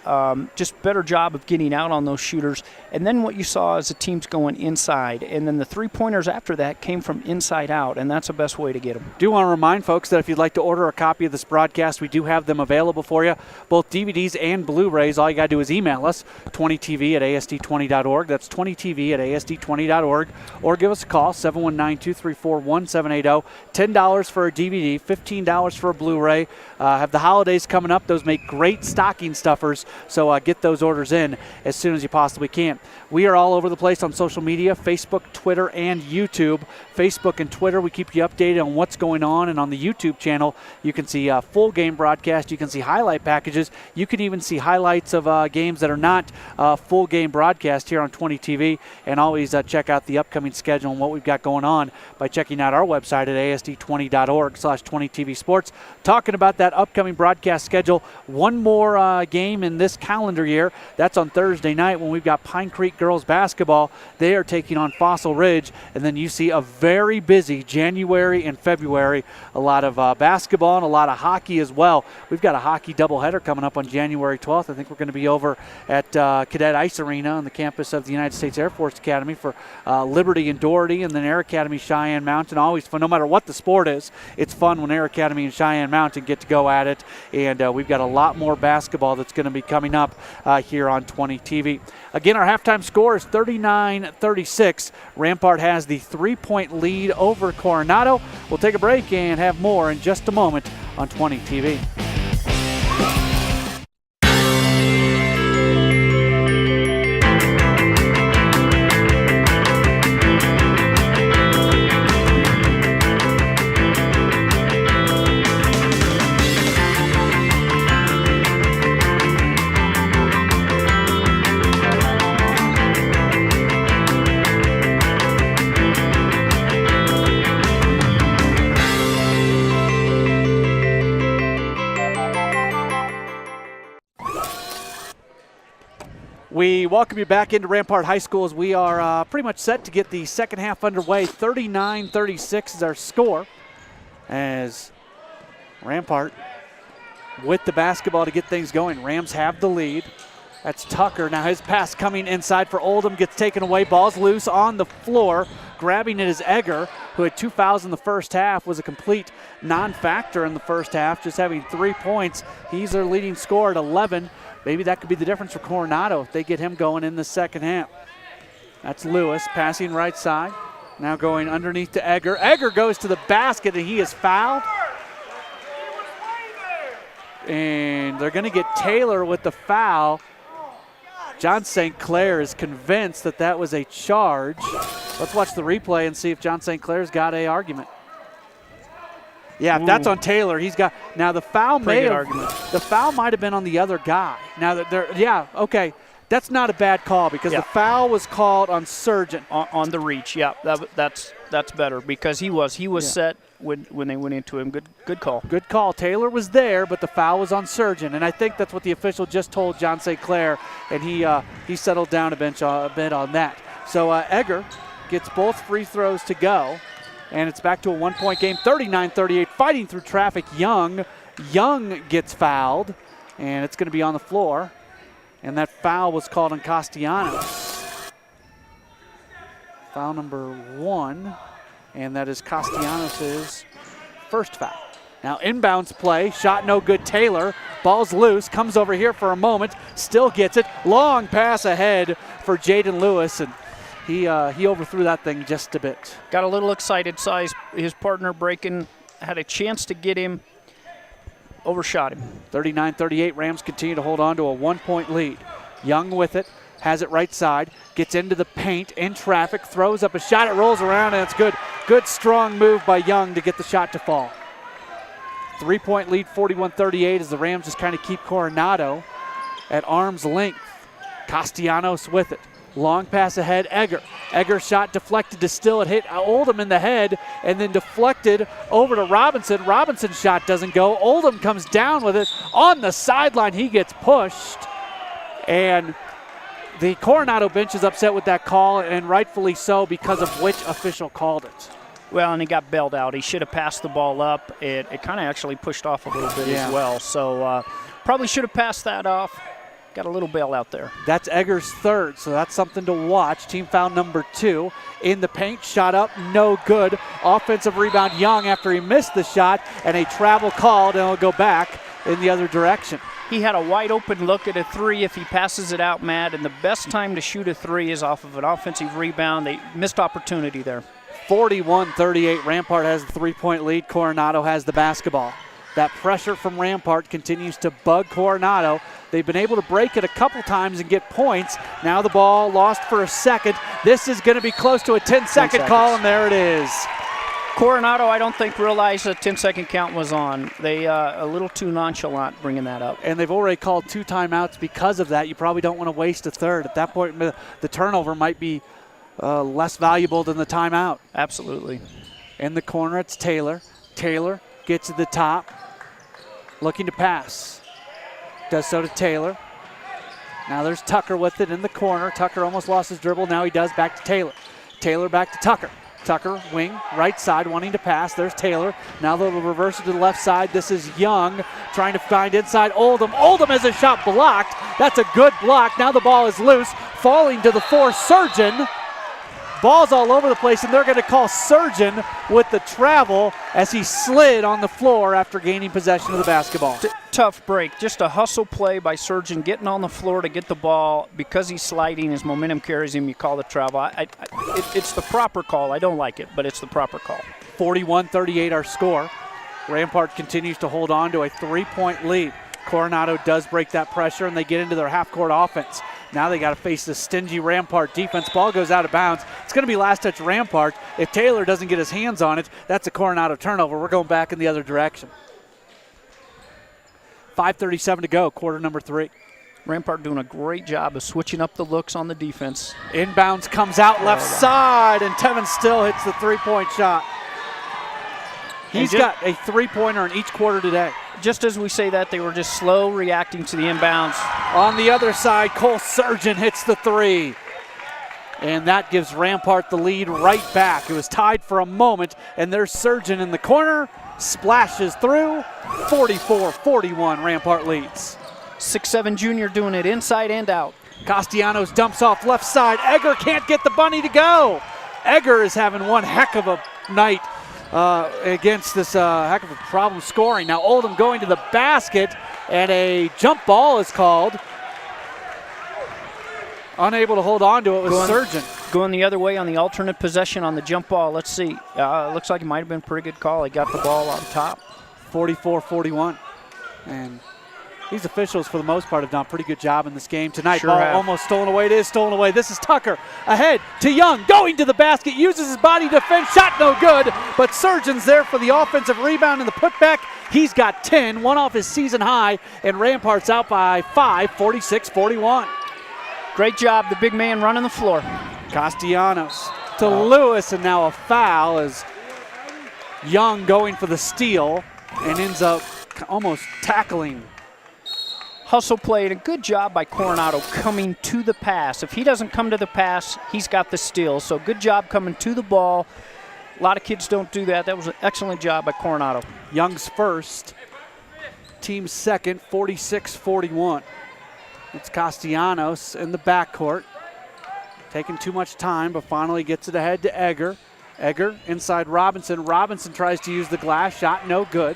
just better job of getting out on those shooters. And then what you saw is the teams going inside. And then the three-pointers after that came from inside out, and that's the best way to get them. Do want to remind folks that if you'd like to order a copy of this broadcast, we do have them available for you, both DVDs and Blu-rays. All you got to do is email us, 20tv@asd20.org. That's 20tv@asd20.org. Or give us a call, 719-234-1780. $10 for a DVD, $15 for a Blu-ray. Have the holidays coming up. Those make great stocking stuffers, so get those orders in as soon as you possibly can. We are all over the place on social media, Facebook, Twitter, and YouTube. Facebook and Twitter, we keep you updated on what's going on, and on the YouTube channel, you can see full game broadcast. You can see highlight packages. You can even see highlights of games that are not full game broadcast here on 20 TV, and always check out the upcoming schedule and what what we've got going on by checking out our website at asd20.org/20tvsports. Talking about that upcoming broadcast schedule, one more game in this calendar year. That's on Thursday night when we've got Pine Creek girls basketball. They are taking on Fossil Ridge, and then you see a very busy January and February. A lot of basketball and a lot of hockey as well. We've got a hockey doubleheader coming up on January 12th. I think we're going to be over at Cadet Ice Arena on the campus of the United States Air Force Academy for Liberty and Doherty, and then Air Academy Cheyenne Mountain. Always fun, no matter what the sport is. It's fun when Air Academy and Cheyenne Mountain get to go at it, and we've got a lot more basketball that's going to be coming up here on 20 TV. Again, our halftime score is 39-36. Rampart has the 3-point lead over Coronado. We'll take a break and have more in just a moment on 20 TV. We welcome you back into Rampart High School as we are pretty much set to get the second half underway. 39-36 is our score as Rampart with the basketball to get things going. Rams have the lead. That's Tucker. Now his pass coming inside for Oldham gets taken away. Ball's loose on the floor. Grabbing it is Egger, who had 2 fouls in the first half, was a complete non-factor in the first half, just having 3 points. He's their leading scorer at 11. Maybe that could be the difference for Coronado if they get him going in the second half. That's Lewis passing right side. Now going underneath to Egger. Egger goes to the basket and he is fouled. And they're going to get Taylor with the foul. John St. Clair is convinced that that was a charge. Let's watch the replay and see if John St. Clair's got an argument. Yeah, if that's on Taylor, he's got. Now the foul might have been on the other guy. Now that okay, that's not a bad call because the foul was called on Surgeon on the reach. Yeah, that's better because he was set when they went into him. Good call. Good call. Taylor was there, but the foul was on Surgeon, and I think that's what the official just told John St. Clair, and he settled down a bit on that. So Egger gets both free throws to go. And it's back to a 1-point game, 39-38, fighting through traffic. Young gets fouled, and it's going to be on the floor. And that foul was called on Castellanos. Foul number 1, and that is Castellanos' first foul. Now inbounds play, shot no good. Taylor, ball's loose, comes over here for a moment, still gets it. Long pass ahead for Jaden Lewis, and he overthrew that thing just a bit. Got a little excited, saw his partner breaking, had a chance to get him, overshot him. 39-38, Rams continue to hold on to a 1-point lead. Young with it, has it right side, gets into the paint, in traffic, throws up a shot, it rolls around, and it's good. Good, strong move by Young to get the shot to fall. 3-point lead, 41-38, as the Rams just kind of keep Coronado at arm's length. Castellanos with it. Long pass ahead, Egger. Egger shot deflected to Still. It hit Oldham in the head and then deflected over to Robinson. Robinson's shot doesn't go. Oldham comes down with it on the sideline. He gets pushed. And the Coronado bench is upset with that call, and rightfully so because of which official called it. Well, and he got bailed out. He should have passed the ball up. It kind of actually pushed off a little bit as well. So probably should have passed that off. Got a little bail out there. That's Egger's third, so that's something to watch. Team foul number 2. In the paint, shot up, no good. Offensive rebound, Young after he missed the shot, and a travel called, and it'll go back in the other direction. He had a wide open look at a 3 if he passes it out, Matt, and the best time to shoot a 3 is off of an offensive rebound. They missed opportunity there. 41-38, Rampart has the 3-point lead. Coronado has the basketball. That pressure from Rampart continues to bug Coronado. They've been able to break it a couple times and get points. Now the ball lost for a second. This is going to be close to a 10-second call, and there it is. Coronado, I don't think, realized a 10-second count was on. They a little too nonchalant bringing that up. And they've already called 2 timeouts because of that. You probably don't want to waste a third. At that point, the turnover might be less valuable than the timeout. Absolutely. In the corner, it's Taylor. Taylor gets to the top, looking to pass. Does so to Taylor. Now there's Tucker with it in the corner. Tucker almost lost his dribble. Now he does. Back to Taylor. Taylor back to Tucker. Tucker, wing, right side, wanting to pass. There's Taylor. Now they'll reverse it to the left side. This is Young trying to find inside Oldham. Oldham has a shot blocked. That's a good block. Now the ball is loose. Falling to the floor, Surgeon. Ball's all over the place, and they're going to call Surgeon with the travel as he slid on the floor after gaining possession of the basketball. Tough break. Just a hustle play by Surgeon, getting on the floor to get the ball. Because he's sliding, his momentum carries him, you call the travel. It's the proper call. I don't like it, but it's the proper call. 41-38 our score. Rampart continues to hold on to a 3-point lead. Coronado does break that pressure, and they get into their half-court offense. Now they got to face the stingy Rampart defense. Ball goes out of bounds. It's going to be last touch Rampart. If Taylor doesn't get his hands on it, that's a Coronado turnover. We're going back in the other direction. 5:37 to go, quarter number 3. Rampart doing a great job of switching up the looks on the defense. Inbounds comes out left side, and Tevin Still hits the 3-point shot. He's got a 3-pointer in each quarter today. Just as we say that, they were just slow reacting to the inbounds. On the other side, Cole Surgeon hits the 3. And that gives Rampart the lead right back. It was tied for a moment, and there's Surgeon in the corner. Splashes through. 44-41, Rampart leads. 6'7" junior doing it inside and out. Castellanos dumps off left side. Egger can't get the bunny to go. Egger is having one heck of a night against this heck of a problem scoring. Now Oldham going to the basket, and a jump ball is called. Unable to hold on to it was Surgeon. Going the other way on the alternate possession on the jump ball. Let's see. Looks like it might have been a pretty good call. He got the ball on top. 44-41. And these officials, for the most part, have done a pretty good job in this game tonight. Sure ball have. almost stolen away. It is stolen away. This is Tucker ahead to Young. Going to the basket. Uses his body to defend. Shot no good. But Surgeon's there for the offensive rebound and the putback. He's got 10. One off his season high. And Rampart's out by 5, 46-41. Great job, the big man running the floor. Castellanos to Lewis, and now a foul as Young going for the steal and ends up almost tackling. Hustle play, and a good job by Coronado coming to the pass. If he doesn't come to the pass, he's got the steal. So good job coming to the ball. A lot of kids don't do that. That was an excellent job by Coronado. Young's first, team second, 46-41. It's Castellanos in the backcourt. Taking too much time, but finally gets it ahead to Egger. Egger inside Robinson. Robinson tries to use the glass shot, no good.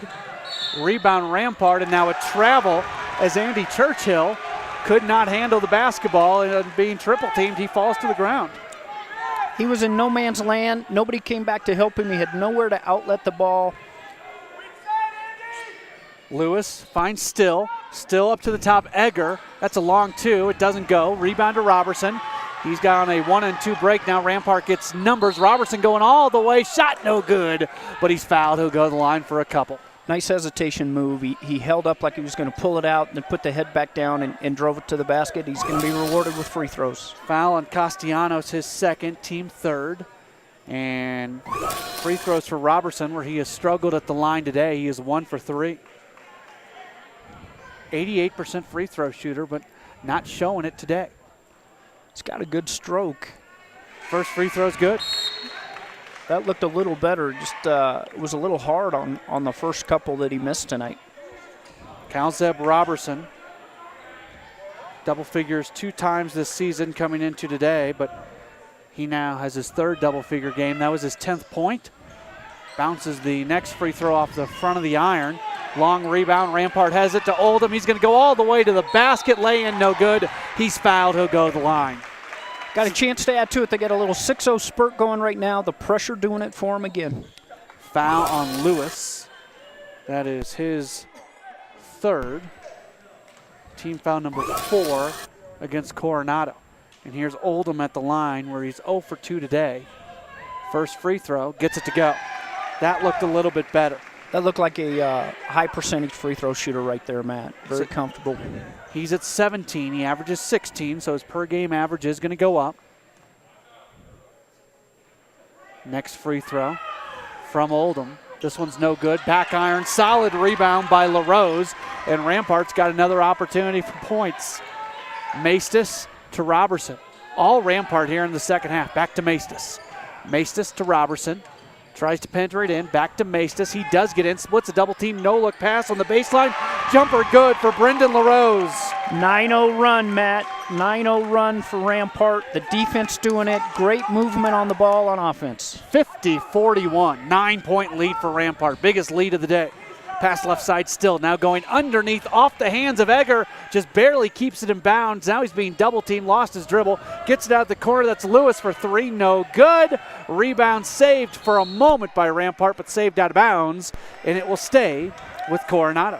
Rebound Rampart, and now a travel as Andy Churchill could not handle the basketball, and being triple teamed, he falls to the ground. He was in no man's land. Nobody came back to help him. He had nowhere to outlet the ball. Lewis finds Still. Still up to the top, Egger. That's a long 2. It doesn't go. Rebound to Robertson. He's got on a 1-and-2 break now. Rampart gets numbers. Robertson going all the way. Shot no good, but he's fouled. He'll go to the line for a couple. Nice hesitation move. He held up like he was going to pull it out and then put the head back down and drove it to the basket. He's going to be rewarded with free throws. Foul on Castellanos, his second, team third. And free throws for Robertson, where he has struggled at the line today. He is 1 for 3. 88% free throw shooter, but not showing it today. He's got a good stroke. First free throw's good. That looked a little better. Just it was a little hard on the first couple that he missed tonight. Calzeb Robertson, double figures 2 times this season coming into today, but he now has his 3rd double figure game. That was his 10th point. Bounces the next free throw off the front of the iron. Long rebound. Rampart has it to Oldham. He's going to go all the way to the basket. Lay in, no good. He's fouled. He'll go to the line. Got a chance to add to it. They got a little 6-0 spurt going right now. The pressure doing it for him again. Foul on Lewis. That is his 3rd. Team foul number 4 against Coronado. And here's Oldham at the line where he's 0 for 2 today. First free throw. Gets it to go. That looked a little bit better. That looked like a high percentage free throw shooter right there, Matt. Very comfortable. He's at 17. He averages 16, so his per game average is going to go up. Next free throw from Oldham. This one's no good. Back iron, solid rebound by LaRose, and Rampart's got another opportunity for points. Maestas to Robertson. All Rampart here in the second half. Back to Maestas. Maestas to Robertson. Tries to penetrate in. Back to Maestas. He does get in. Splits a double team. No-look pass on the baseline. Jumper good for Brendan LaRose. 9-0 run, Matt. 9-0 run for Rampart. The defense doing it. Great movement on the ball on offense. 50-41. 9-point lead for Rampart. Biggest lead of the day. Pass left side Still. Now going underneath off the hands of Egger. Just barely keeps it in bounds. Now he's being double teamed. Lost his dribble. Gets it out the corner. That's Lewis for three. No good. Rebound saved for a moment by Rampart, but saved out of bounds. And it will stay with Coronado.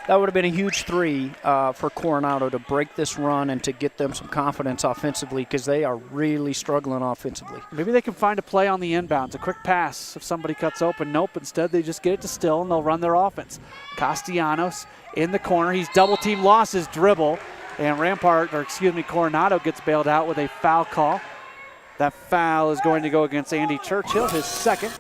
That would have been a huge three for Coronado to break this run and to get them some confidence offensively, because they are really struggling offensively. Maybe they can find a play on the inbounds, a quick pass if somebody cuts open. Nope, instead they just get it to Still and they'll run their offense. Castellanos in the corner. He's double team, lost his dribble, and Coronado gets bailed out with a foul call. That foul is going to go against Andy Churchill, his second.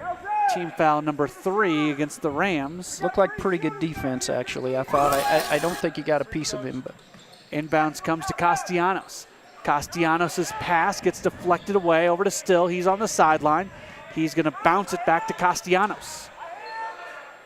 Team foul number 3 against the Rams. Looked like pretty good defense, actually. I thought. I don't think he got a piece of him. But inbounds comes to Castellanos. Castellanos' pass gets deflected away over to Still. He's on the sideline. He's going to bounce it back to Castellanos.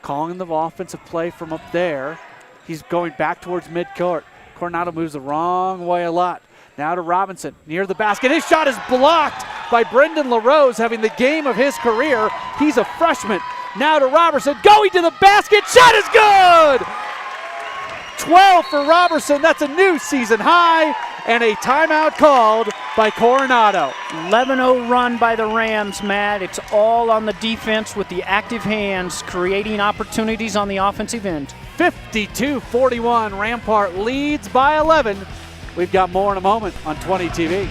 Calling the offensive play from up there. He's going back towards midcourt. Coronado moves the wrong way a lot. Now to Robinson, near the basket. His shot is blocked by Brendan LaRose, having the game of his career. He's a freshman. Now to Robertson, going to the basket. Shot is good! 12 for Robertson. That's a new season high, and a timeout called by Coronado. 11-0 run by the Rams, Matt. It's all on the defense with the active hands, creating opportunities on the offensive end. 52-41. Rampart leads by 11. We've got more in a moment on 20 TV.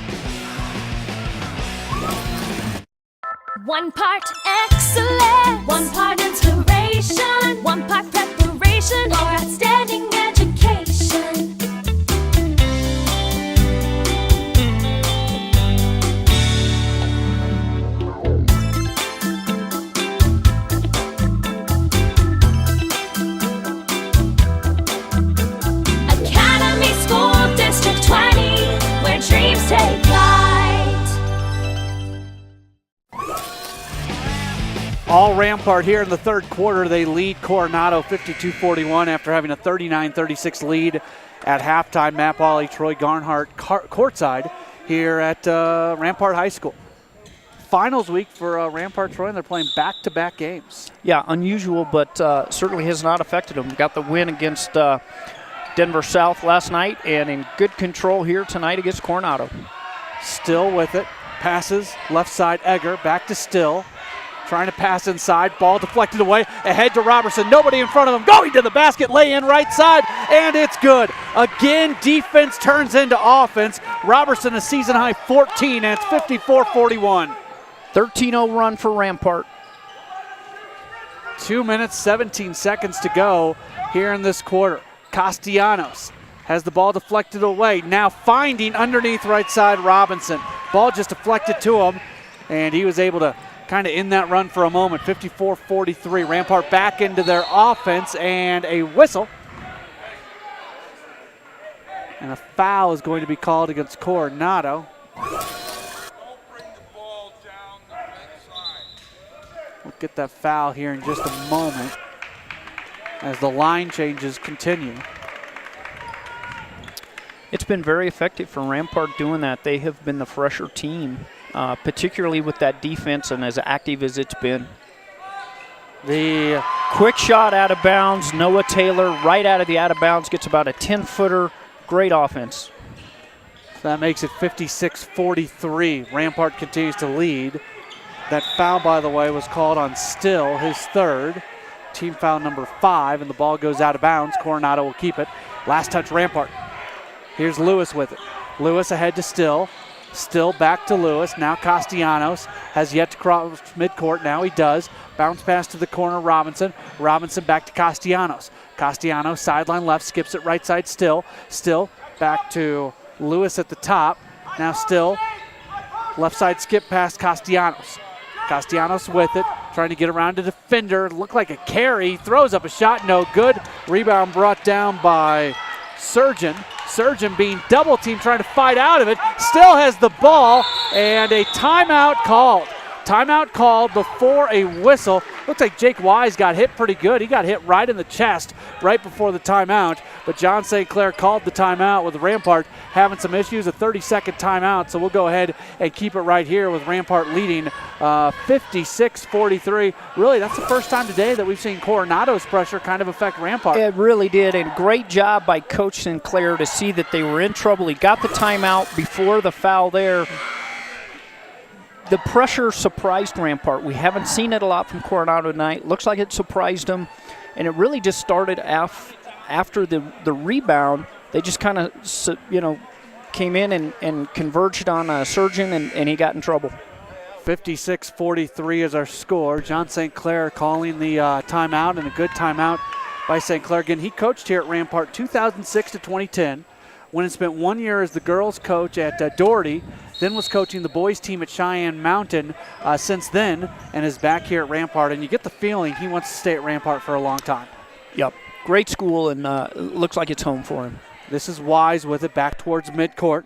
One part excellence, one part inspiration, one part preparation for outstanding education. Academy School District 20, where dreams take flight. All Rampart here in the third quarter. They lead Coronado 52-41 after having a 39-36 lead at halftime. Matt Pauley, Troy Garnhart courtside here at Rampart High School. Finals week for Rampart Troy, and they're playing back-to-back games. Yeah, unusual, but certainly has not affected them. Got the win against Denver South last night, and in good control here tonight against Coronado. Still with it. Passes left side Egger, back to Still. Trying to pass inside, ball deflected away, ahead to Robertson, nobody in front of him, going to the basket, lay in right side, and it's good. Again, defense turns into offense. Robertson a season high 14, and it's 54-41. 13-0 run for Rampart. 2 minutes, 17 seconds to go here in this quarter. Castellanos has the ball deflected away, now finding underneath right side Robinson. Ball just deflected to him, and he was able to kind of in that run for a moment. 54-43. Rampart back into their offense, and a whistle. And a foul is going to be called against Coronado. We'll get that foul here in just a moment as the line changes continue. It's been very effective for Rampart doing that. They have been the fresher team, particularly with that defense and as active as it's been. The quick shot out of bounds. Noah Taylor right out of the out of bounds gets about a 10-footer. Great offense. So that makes it 56-43. Rampart continues to lead. That foul, by the way, was called on Still, his third. Team foul number 5, and the ball goes out of bounds. Coronado will keep it. Last touch, Rampart. Here's Lewis with it. Lewis ahead to Still. Still back to Lewis. Now Castellanos has yet to cross midcourt. Now he does. Bounce pass to the corner, Robinson. Robinson back to Castellanos. Castellanos sideline left, skips it right side Still. Still back to Lewis at the top. Now Still left side skip past Castellanos. Castellanos with it, trying to get around a defender. Looked like a carry. Throws up a shot, no good. Rebound brought down by Surgeon. Surgeon being double teamed, trying to fight out of it. Still has the ball, and a timeout called. Timeout called before a whistle. Looks like Jake Wise got hit pretty good. He got hit right in the chest right before the timeout. But John St. Clair called the timeout with Rampart having some issues, a 30-second timeout. So we'll go ahead and keep it right here with Rampart leading 56-43. Really, that's the first time today that we've seen Coronado's pressure kind of affect Rampart. It really did, and great job by Coach Sinclair to see that they were in trouble. He got the timeout before the foul there. The pressure surprised Rampart. We haven't seen it a lot from Coronado tonight. Looks like it surprised them, and it really just started after the rebound. They just kind of, came in and converged on Surgeon, and he got in trouble. 56-43 is our score. John St. Clair calling the timeout, and a good timeout by St. Clair. Again, he coached here at Rampart 2006 to 2010, when he spent 1 year as the girls' coach at Doherty, then was coaching the boys' team at Cheyenne Mountain since then, and is back here at Rampart. And you get the feeling he wants to stay at Rampart for a long time. Yep, great school, and looks like it's home for him. This is Wise with it back towards midcourt.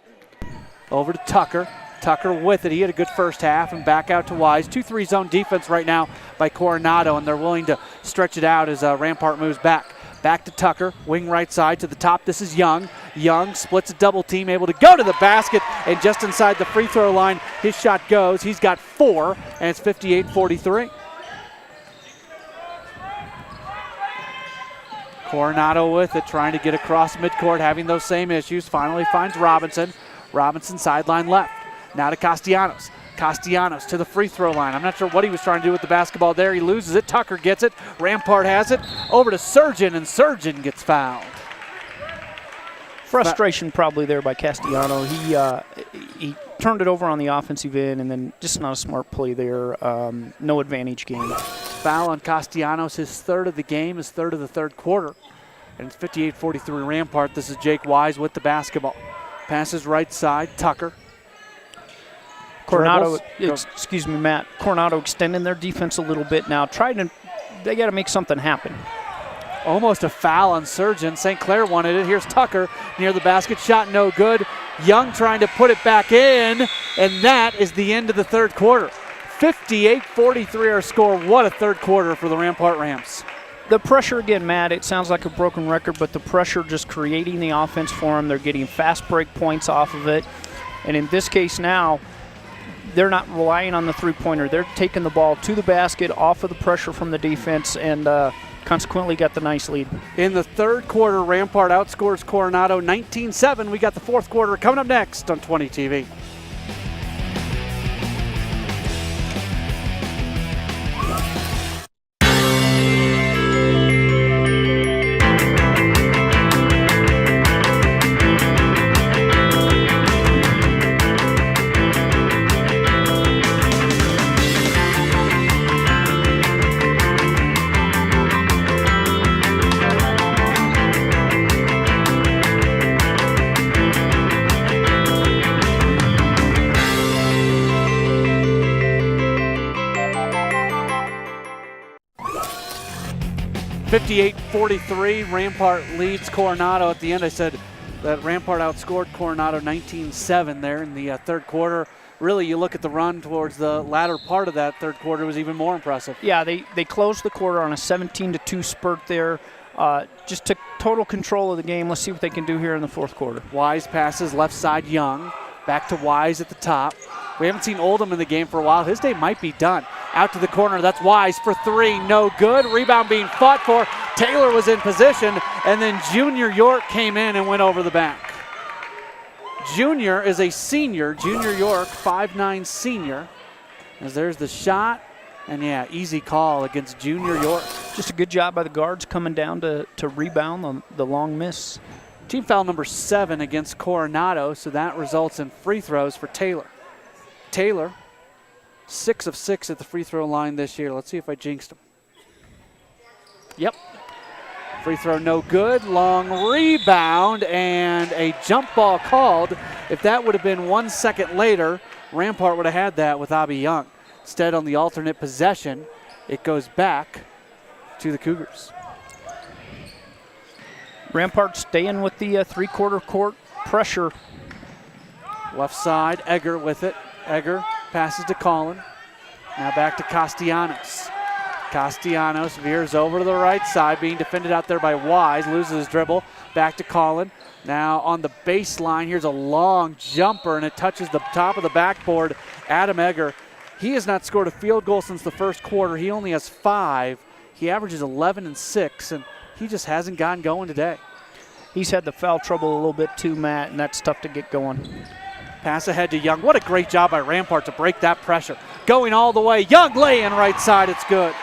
Over to Tucker. Tucker with it. He had a good first half, and back out to Wise. 2-3 zone defense right now by Coronado, and they're willing to stretch it out as Rampart moves back. Back to Tucker, wing right side to the top. This is Young. Young splits a double team, able to go to the basket, and just inside the free throw line, his shot goes. He's got 4, and it's 58-43. Coronado with it, trying to get across midcourt, having those same issues. Finally finds Robinson. Robinson sideline left. Now to Castellanos. Castellanos to the free throw line. I'm not sure what he was trying to do with the basketball there. He loses it. Tucker gets it. Rampart has it. Over to Surgeon, and Surgeon gets fouled. Frustration probably there by Castellano. He turned it over on the offensive end, and then just not a smart play there. No advantage game. Foul on Castellanos, his third of the game, his third of the third quarter. And it's 58-43 Rampart. This is Jake Wise with the basketball. Passes right side, Tucker. Coronado, excuse me, Matt. Coronado extending their defense a little bit now. They got to make something happen. Almost a foul on Surgeon. St. Clair wanted it. Here's Tucker near the basket. Shot no good. Young trying to put it back in, and that is the end of the third quarter. 58-43 our score. What a third quarter for the Rampart Rams. The pressure again, Matt, it sounds like a broken record, but the pressure just creating the offense for them. They're getting fast break points off of it. And in this case now, they're not relying on the three-pointer. They're taking the ball to the basket off of the pressure from the defense, and consequently got the nice lead. In the third quarter, Rampart outscores Coronado 19-7. We got the fourth quarter coming up next on 20 TV. (58-43) Rampart leads Coronado. At the end, I said that Rampart outscored Coronado 19-7 there in the third quarter. Really, you look at the run towards the latter part of that third quarter, was even more impressive. Yeah, they closed the quarter on a 17-2 spurt there. Just took total control of the game. Let's see what they can do here in the fourth quarter. Wise passes left side Young. Back to Wise at the top. We haven't seen Oldham in the game for a while. His day might be done. Out to the corner, that's Wise for three, no good. Rebound being fought for. Taylor was in position, and then Junior York came in and went over the back. Junior is a senior. Junior York, 5'9" senior. As there's the shot, and yeah, easy call against Junior York. Just a good job by the guards coming down to rebound the long miss. Team foul number 7 against Coronado, so that results in free throws for Taylor. Taylor, 6 of 6 at the free throw line this year. Let's see if I jinxed him. Yep. Free throw no good. Long rebound and a jump ball called. If that would have been 1 second later, Rampart would have had that with Abby Young. Instead, on the alternate possession, it goes back to the Cougars. Rampart staying with the three-quarter court pressure. Left side, Egger with it. Egger passes to Collin. Now back to Castellanos. Castellanos veers over to the right side, being defended out there by Wise. Loses his dribble. Back to Collin. Now on the baseline, here's a long jumper, and it touches the top of the backboard. Adam Egger, he has not scored a field goal since the first quarter. He only has 5. He averages 11 and 6, and he just hasn't gotten going today. He's had the foul trouble a little bit too, Matt, and that's tough to get going. Pass ahead to Young. What a great job by Rampart to break that pressure. Going all the way. Young laying right side. It's good.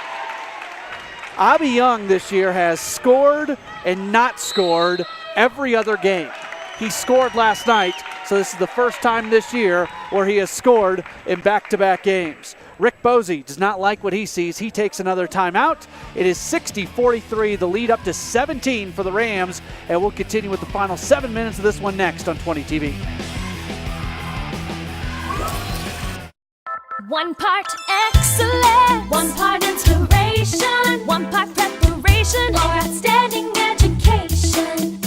Abby Young this year has scored and not scored every other game. He scored last night, so this is the first time this year where he has scored in back-to-back games. Rick Bosey does not like what he sees. He takes another timeout. It is 60-43, the lead up to 17 for the Rams, and we'll continue with the final 7 minutes of this one next on 20 TV. One part excellence, one part inspiration, one part preparation for outstanding education.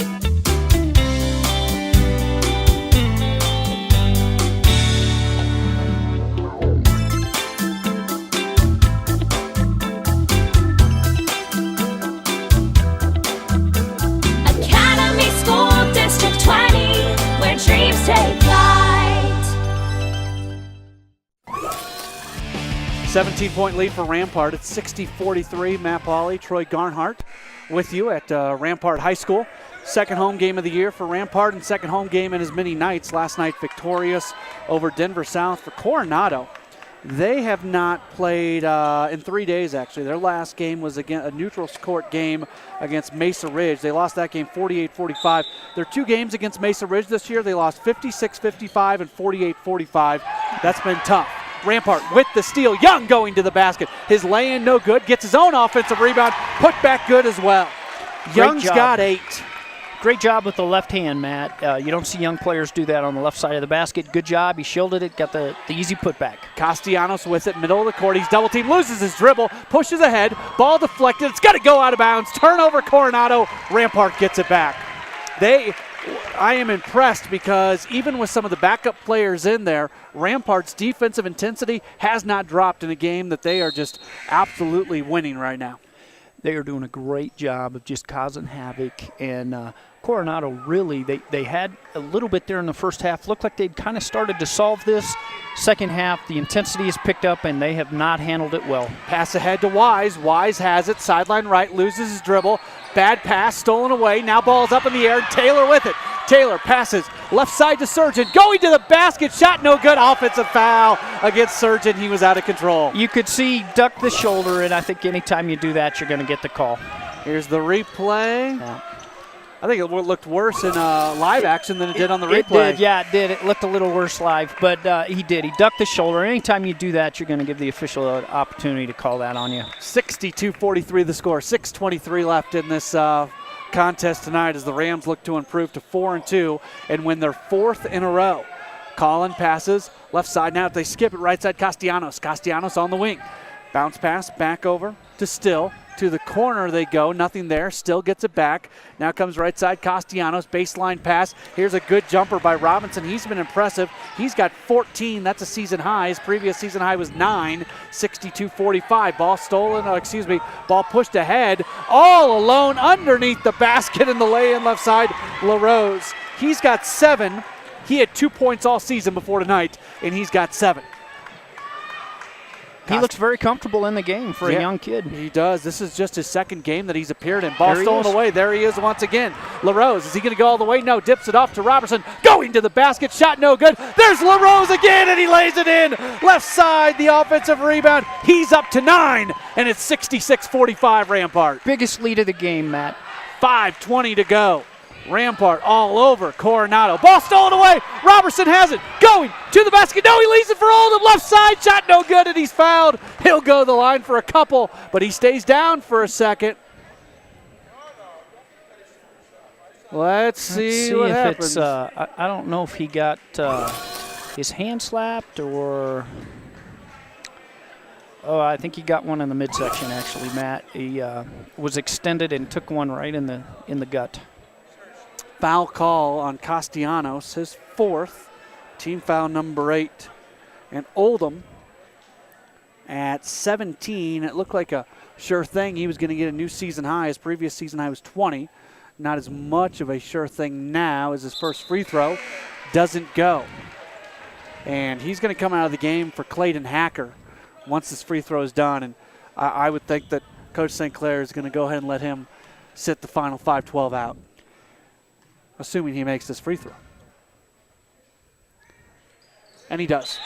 Academy School District 20, where dreams take flight. 17-point lead for Rampart. It's 60-43. Matt Pauley, Troy Garnhart with you at Rampart High School. Second home game of the year for Rampart and second home game in as many nights. Last night victorious over Denver South. For Coronado, they have not played in 3 days, actually. Their last game was again a neutral court game against Mesa Ridge. They lost that game 48-45. Their 2 games against Mesa Ridge this year, they lost 56-55 and 48-45. That's been tough. Rampart with the steal. Young going to the basket. His lay-in no good. Gets his own offensive rebound. Put back good as well. Young's got 8. Great job with the left hand, Matt. You don't see young players do that on the left side of the basket. Good job. He shielded it. Got the easy putback. Castellanos with it. Middle of the court. He's double teamed. Loses his dribble. Pushes ahead. Ball deflected. It's got to go out of bounds. Turnover Coronado. Rampart gets it back. I am impressed because even with some of the backup players in there, Rampart's defensive intensity has not dropped in a game that they are just absolutely winning right now. They are doing a great job of just causing havoc, and Coronado really, they had a little bit there in the first half. Looked like they'd kind of started to solve this. Second half, the intensity has picked up, and they have not handled it well. Pass ahead to Wise. Wise has it. Sideline right. Loses his dribble. Bad pass. Stolen away. Now ball's up in the air. Taylor with it. Taylor passes left side to Surgeon. Going to the basket. Shot no good. Offensive foul against Surgeon. He was out of control. You could see duck the shoulder, and I think anytime you do that, you're going to get the call. Here's the replay. Yeah. I think it looked worse in live action than it did on the replay. It did, yeah, it did. It looked a little worse live, but he did. He ducked the shoulder. Anytime you do that, you're going to give the official an opportunity to call that on you. 62-43 the score. 6:23 left in this contest tonight as the Rams look to improve to 4-2 and win their 4th in a row. Collin passes left side. Now if they skip it, right side Castellanos. Castellanos on the wing. Bounce pass back over to Still. To the corner they go. Nothing there. Still gets it back. Now comes right side Castellanos. Baseline pass. Here's a good jumper by Robinson. He's been impressive. He's got 14. That's a season high. His previous season high was 9. 62-45. Ball stolen. Ball pushed ahead. All alone underneath the basket in the lay-in left side. LaRose. He's got 7. He had 2 points all season before tonight, and he's got 7. He looks very comfortable in the game for a young kid. He does. This is just his second game that he's appeared in. Ball stolen away. There he is once again. LaRose, is he going to go all the way? No. Dips it off to Robertson. Going to the basket. Shot no good. There's LaRose again, and he lays it in. Left side, the offensive rebound. He's up to 9, and it's 66-45 Rampart. Biggest lead of the game, Matt. 5:20 to go. Rampart all over Coronado. Ball stolen away. Robertson has it. Going to the basket. No, he leaves it for Oldham. Left side. Shot no good, and he's fouled. He'll go the line for a couple, but he stays down for a second. Let's see what happens. I don't know if he got his hand slapped or Oh, I think he got one in the midsection, actually, Matt. He was extended and took one right in the gut. Foul call on Castellanos, his 4th, team foul number 8. And Oldham at 17, it looked like a sure thing he was going to get a new season high. His previous season high was 20. Not as much of a sure thing now as his first free throw doesn't go. And he's going to come out of the game for Clayton Hacker once this free throw is done. And I would think that Coach St. Clair is going to go ahead and let him sit the final 5-12 out, assuming he makes this free throw. And he does.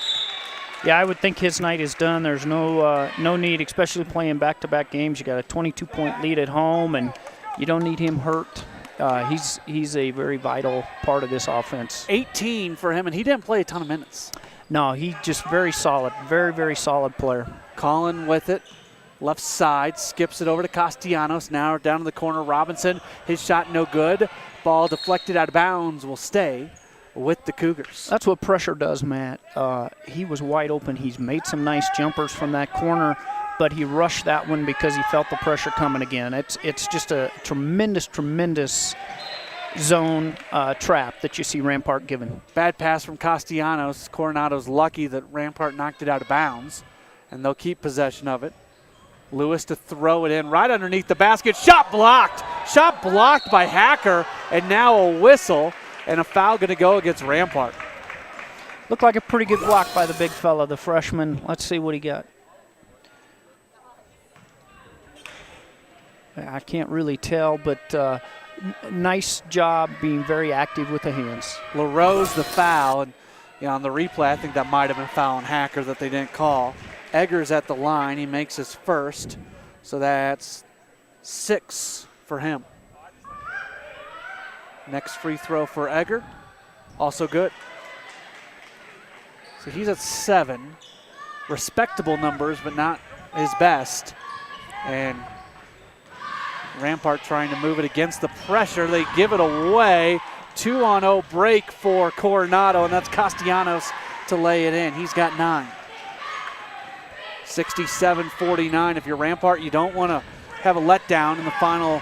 Yeah, I would think his night is done. There's no need, especially playing back-to-back games. You got a 22-point lead at home, and you don't need him hurt. He's a very vital part of this offense. 18 for him, and he didn't play a ton of minutes. No, he just very solid, very, very solid player. Collin with it, left side, skips it over to Castellanos. Now down to the corner, Robinson. His shot no good. Ball deflected out of bounds, will stay with the Cougars. That's what pressure does, Matt. He was wide open. He's made some nice jumpers from that corner, but he rushed that one because he felt the pressure coming again. It's just a tremendous zone trap that you see Rampart giving. Bad pass from Castellanos. Coronado's lucky that Rampart knocked it out of bounds, and they'll keep possession of it. Lewis to throw it in right underneath the basket. Shot blocked. Shot blocked by Hacker, and now a whistle and a foul going to go against Rampart. Looked like a pretty good block by the big fella, the freshman. Let's see what he got. I can't really tell, but nice job being very active with the hands. LaRose the foul, and on the replay, I think that might have been a foul on Hacker that they didn't call. Egger's at the line. He makes his first, so that's 6 for him. Next free throw for Egger, also good. So he's at 7. Respectable numbers, but not his best. And Rampart trying to move it against the pressure. They give it away. 2-on-0 break for Coronado, and that's Castellanos to lay it in. He's got 9. 67-49. If you're Rampart, you don't want to have a letdown in the final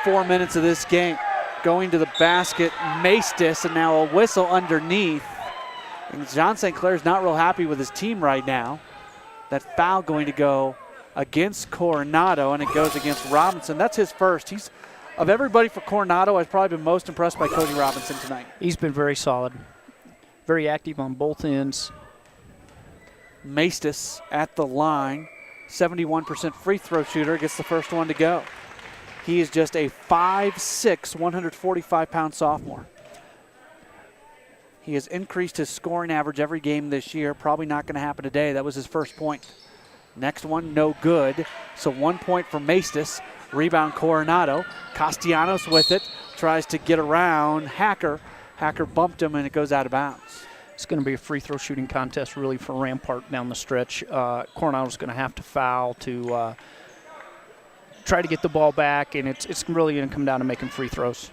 4 minutes of this game. Going to the basket, Maestis, and now a whistle underneath. And John St. Clair's not real happy with his team right now. That foul going to go against Coronado, and it goes against Robinson. That's his first. He's, of everybody for Coronado, I've probably been most impressed by Cody Robinson tonight. He's been very solid, very active on both ends. Maestis at the line, 71% free throw shooter, gets the first one to go. He is just a 5'6", 145-pound sophomore. He has increased his scoring average every game this year. Probably not going to happen today. That was his first point. Next one, no good. So 1 point for Maestis. Rebound Coronado. Castellanos with it. Tries to get around Hacker. Hacker bumped him, and it goes out of bounds. It's going to be a free throw shooting contest really for Rampart down the stretch. Coronado's going to have to foul to try to get the ball back, and it's really going to come down to making free throws.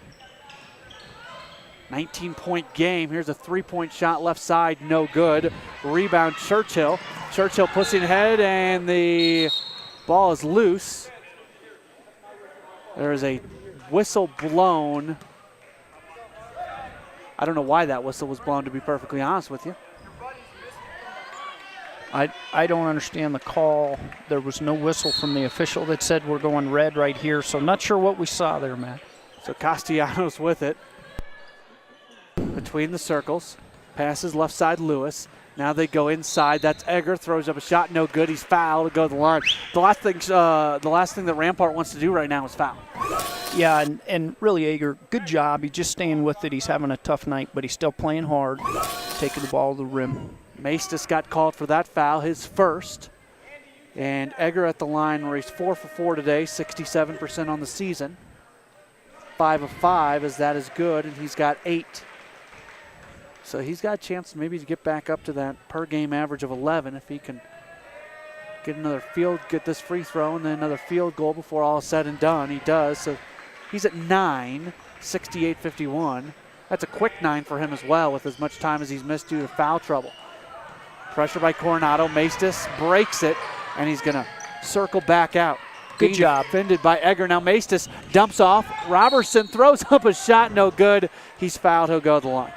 19-point game. Here's a three-point shot left side, no good. Rebound Churchill. Churchill pushing ahead, and the ball is loose. There is a whistle blown. I don't know why that whistle was blown, to be perfectly honest with you. I don't understand the call. There was no whistle from the official that said we're going red right here, so I'm not sure what we saw there, Matt. So Castellanos with it. Between the circles. Passes left side Lewis. Now they go inside. That's Egger. Throws up a shot. No good. He's fouled to go to the line. The last thing that Rampart wants to do right now is foul. Yeah, and really Egger, good job. He's just staying with it. He's having a tough night, but he's still playing hard, taking the ball to the rim. Maestis got called for that foul, his first. And Egger at the line where he's 4 for 4 today, 67% on the season. 5 of 5 as that is good, and he's got 8. So he's got a chance maybe to get back up to that per game average of 11 if he can get this free throw and then another field goal before all is said and done. He does, so he's at 9, 68-51. That's a quick 9 for him as well with as much time as he's missed due to foul trouble. Pressure by Coronado. Maestis breaks it, and he's going to circle back out. Good job. Defended by Egger. Now Maestas dumps off. Robertson throws up a shot, no good. He's fouled. He'll go to the line.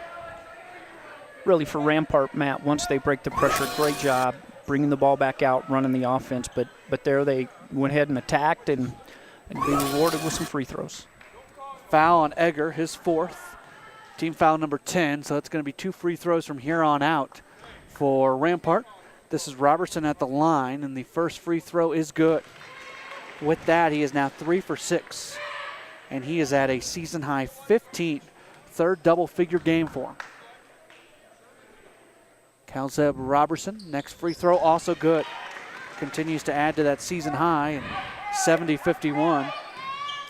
Really for Rampart, Matt, once they break the pressure, great job bringing the ball back out, running the offense. But there they went ahead and attacked and be rewarded with some free throws. Foul on Egger, his 4th. Team foul number 10, so that's going to be 2 free throws from here on out for Rampart. This is Robertson at the line, and the first free throw is good. With that, he is now 3 for 6, and he is at a season-high 15, third double-figure game for him. Calzeb Robertson, next free throw, also good. Continues to add to that season high, and 70-51.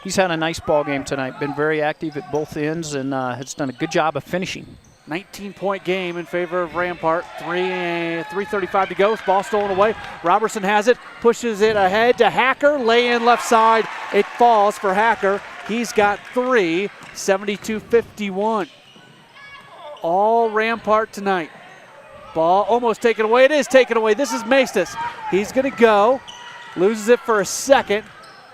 He's had a nice ball game tonight, been very active at both ends, and has done a good job of finishing. 19-point game in favor of Rampart. 3:35 to go. Ball stolen away. Robertson has it, pushes it ahead to Hacker. Lay in left side. It falls for Hacker. He's got 3. 72-51. All Rampart tonight. Ball almost taken away. It is taken away. This is Maestas. He's going to go. Loses it for a second.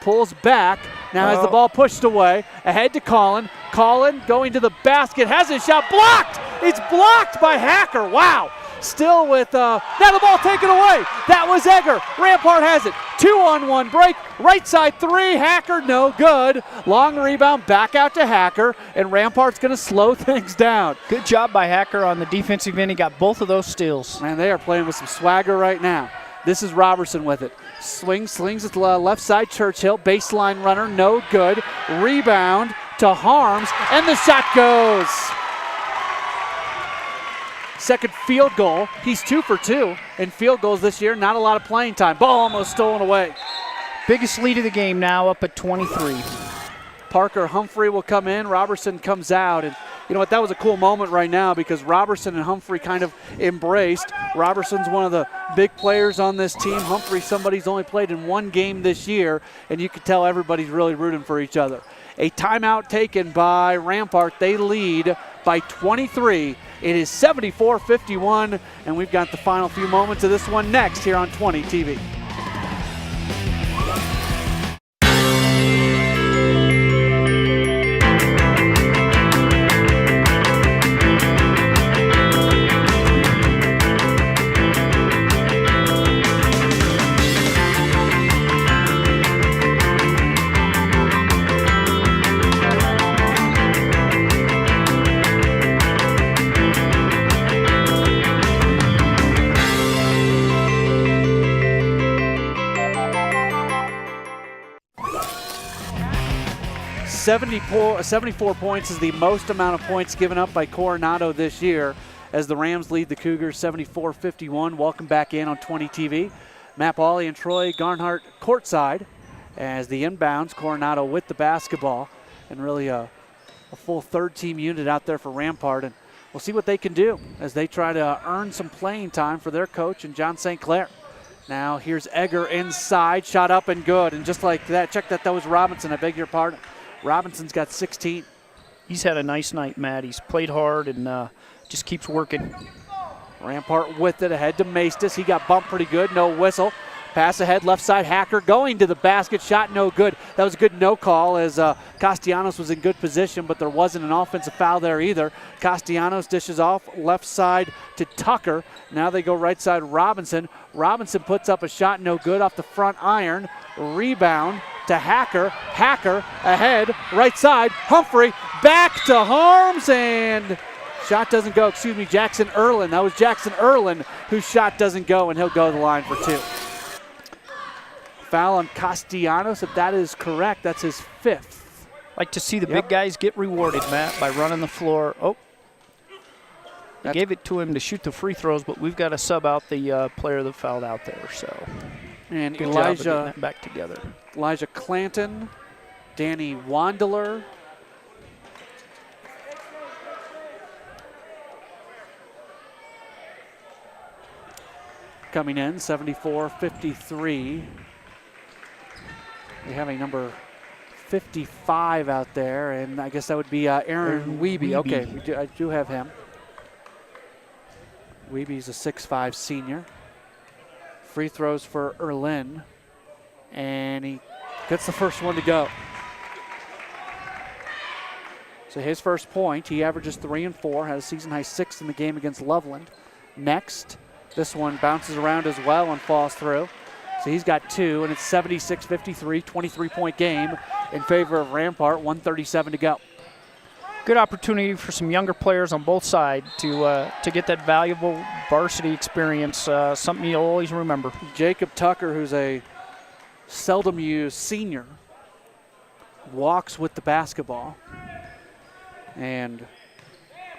Pulls back. Now has the ball pushed away. Ahead to Collin. Collin going to the basket. Has his shot blocked. It's blocked by Hacker. Wow. Still with, now the ball taken away. That was Egger. Rampart has it. 2-on-1 break. Right side 3. Hacker, no good. Long rebound back out to Hacker. And Rampart's going to slow things down. Good job by Hacker on the defensive end. He got both of those steals. Man, they are playing with some swagger right now. This is Robertson with it. Slings it to the left side. Churchill, baseline runner, no good. Rebound to Harms, and the shot goes. Second field goal. He's 2 for 2 in field goals this year. Not a lot of playing time. Ball almost stolen away. Biggest lead of the game now, up at 23. Parker Humphrey will come in. Robertson comes out. And you know what? That was a cool moment right now because Robertson and Humphrey kind of embraced. Robertson's one of the big players on this team. Humphrey, somebody who's only played in 1 game this year, and you can tell everybody's really rooting for each other. A timeout taken by Rampart. They lead by 23. It is 74-51, and we've got the final few moments of this one next here on 20 TV. $74 points is the most amount of points given up by Coronado this year as the Rams lead the Cougars 74-51. Welcome back in on 20 TV. Matt Pauley and Troy Garnhart courtside as the inbounds. Coronado with the basketball, and really a full third team unit out there for Rampart. And we'll see what they can do as they try to earn some playing time for their coach and John St. Clair. Now here's Egger inside, shot up and good. And just like that, check that was Robinson, I beg your pardon. Robinson's got 16. He's had a nice night, Matt. He's played hard and just keeps working. Rampart with it ahead to Maestas. He got bumped pretty good, no whistle. Pass ahead, left side, Hacker going to the basket, shot no good. That was a good no call as Castellanos was in good position, but there wasn't an offensive foul there either. Castellanos dishes off left side to Tucker. Now they go right side, Robinson. Robinson puts up a shot no good off the front iron. Rebound to Hacker. Hacker ahead, right side, Humphrey back to Harms, and shot doesn't go. Excuse me, Jackson Erlin. That was Jackson Erlin whose shot doesn't go, and he'll go to the line for 2. Foul on Castellanos, if that is correct, that's his 5th. Like to see the big guys get rewarded, Matt, by running the floor. Oh, they gave it to him to shoot the free throws, but we've got to sub out the player that fouled out there. So, and good job of getting that back together. Elijah Clanton, Danny Wandeler. Coming in, 74-53. We have a number 55 out there, and I guess that would be Aaron Wiebe. Okay, I do have him. Wiebe's a 6'5 senior. Free throws for Erlin. And he gets the first one to go. So his first point, he averages 3 and 4, had a season high 6 in the game against Loveland. Next, this one bounces around as well and falls through. So he's got 2, and it's 76-53, 23-point game in favor of Rampart, 1:37 to go. Good opportunity for some younger players on both sides to get that valuable varsity experience, something you'll always remember. Jacob Tucker, who's a seldom used senior, walks with the basketball. And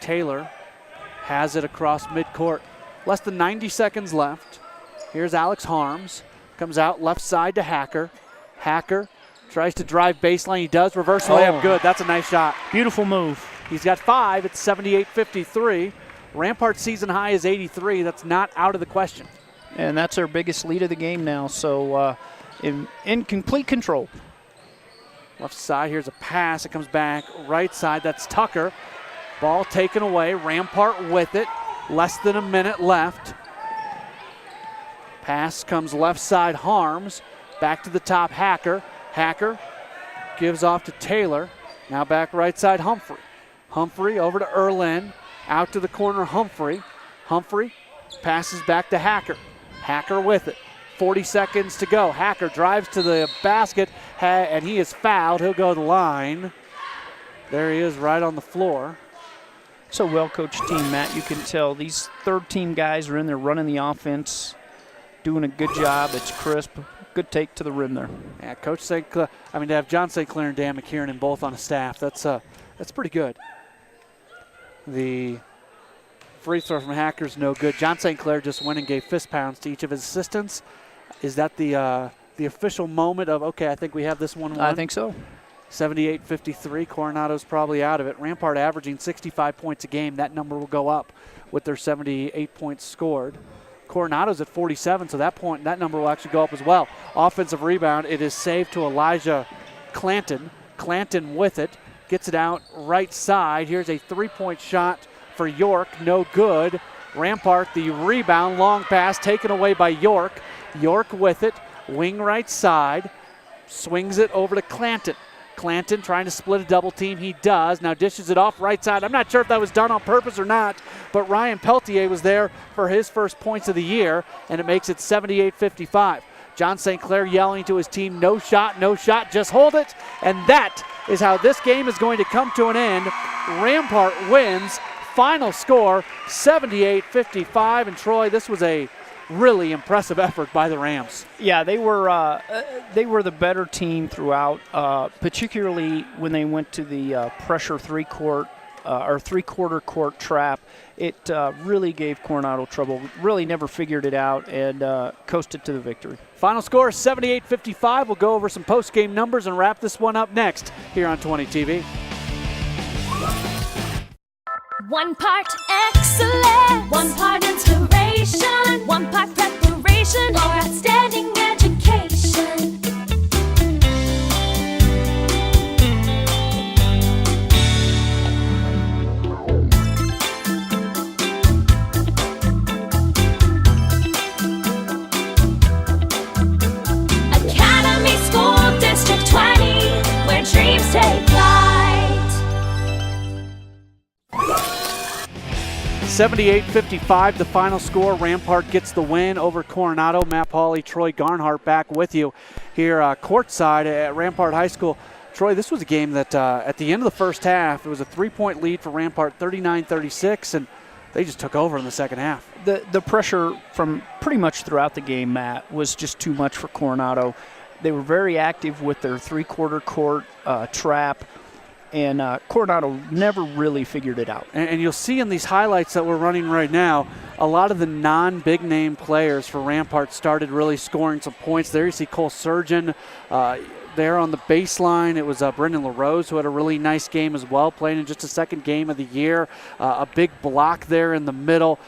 Taylor has it across midcourt. Less than 90 seconds left. Here's Alex Harms. Comes out left side to Hacker. Hacker tries to drive baseline. He does. Reverse layup. Good. That's a nice shot. Beautiful move. He's got 5. It's 78-53. Rampart's season high is 83. That's not out of the question. And that's their biggest lead of the game now. So in complete control. Left side, here's a pass. It comes back right side. That's Tucker. Ball taken away. Rampart with it. Less than a minute left. Pass comes left side, Harms. Back to the top, Hacker. Hacker gives off to Taylor. Now back right side, Humphrey. Humphrey over to Erlin. Out to the corner, Humphrey. Humphrey passes back to Hacker. Hacker with it. 40 seconds to go. Hacker drives to the basket, and he is fouled. He'll go to the line. There he is right on the floor. It's a well-coached team, Matt. You can tell these third-team guys are in there running the offense, doing a good job. It's crisp. Good take to the rim there. Yeah, Coach St. Clair, to have John St. Clair and Dan McKiernan both on a staff, that's pretty good. The free throw from Hacker's no good. John St. Clair just went and gave fist pounds to each of his assistants. Is that the official moment of, okay, I think we have this one won? I think so. 78-53, Coronado's probably out of it. Rampart averaging 65 points a game. That number will go up with their 78 points scored. Coronado's at 47, so that number will actually go up as well. Offensive rebound, it is saved to Elijah Clanton. Clanton with it, gets it out right side. Here's a three-point shot for York, no good. Rampart, the rebound, long pass taken away by York. York with it, wing right side, swings it over to Clanton. Clanton trying to split a double team. He does. Now dishes it off right side. I'm not sure if that was done on purpose or not, but Ryan Peltier was there for his first points of the year, and it makes it 78-55. John St. Clair yelling to his team, no shot, just hold it. And that is how this game is going to come to an end. Rampart wins. Final score, 78-55. And Troy, this was a really impressive effort by the Rams. Yeah, they were the better team throughout, particularly when they went to the pressure three-quarter court trap. It really gave Coronado trouble. Really never figured it out and coasted to the victory. Final score 78-55. We'll go over some post-game numbers and wrap this one up next here on 20 TV. One part excellence, one part inspiration, one part preparation for outstanding education. Academy School District 20, where dreams take flight. 78-55, the final score. Rampart gets the win over Coronado. Matt Pauley, Troy Garnhart back with you here courtside at Rampart High School. Troy, this was a game that at the end of the first half, it was a three-point lead for Rampart, 39-36, and they just took over in the second half. The pressure from pretty much throughout the game, Matt, was just too much for Coronado. They were very active with their three-quarter court trap, and Coronado never really figured it out. And you'll see in these highlights that we're running right now, a lot of the non-big name players for Rampart started really scoring some points. There you see Cole Surgeon there on the baseline. It was Brendan LaRose who had a really nice game as well, playing in just a second game of the year. A big block there in the middle.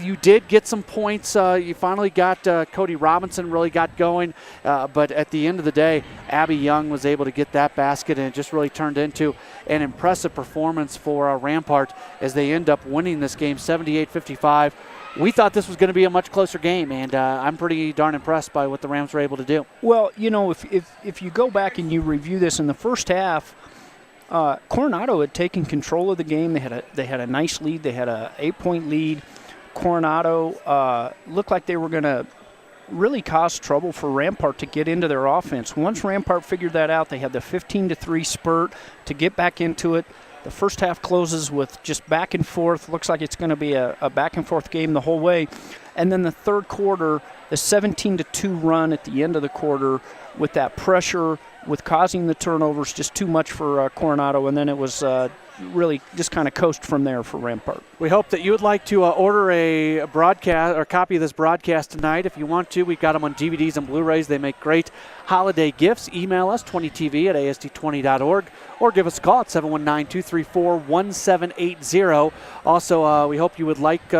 You did get some points. You finally got Cody Robinson really got going. But at the end of the day, Abby Young was able to get that basket, and it just really turned into an impressive performance for Rampart as they end up winning this game 78-55. we thought this was going to be a much closer game, and I'm pretty darn impressed by what the Rams were able to do. Well, you know, if you go back and you review this in the first half, Coronado had taken control of the game. They had a nice lead. They had a 8-point lead. Coronado looked like they were going to really cause trouble for Rampart to get into their offense. Once Rampart figured that out, they had the 15-3 spurt to get back into it. The first half closes with just back and forth. Looks like it's going to be a back and forth game the whole way. And then the third quarter, the 17-2 run at the end of the quarter with that pressure, with causing the turnovers, just too much for Coronado. And then it was really just kind of coast from there for Rampart. We hope that you would like to order a broadcast or copy of this broadcast tonight. If you want to, we've got them on DVDs and Blu-rays. They make great holiday gifts. Email us 20tv@asd20.org or give us a call at 719-234-1780. Also, we hope you would like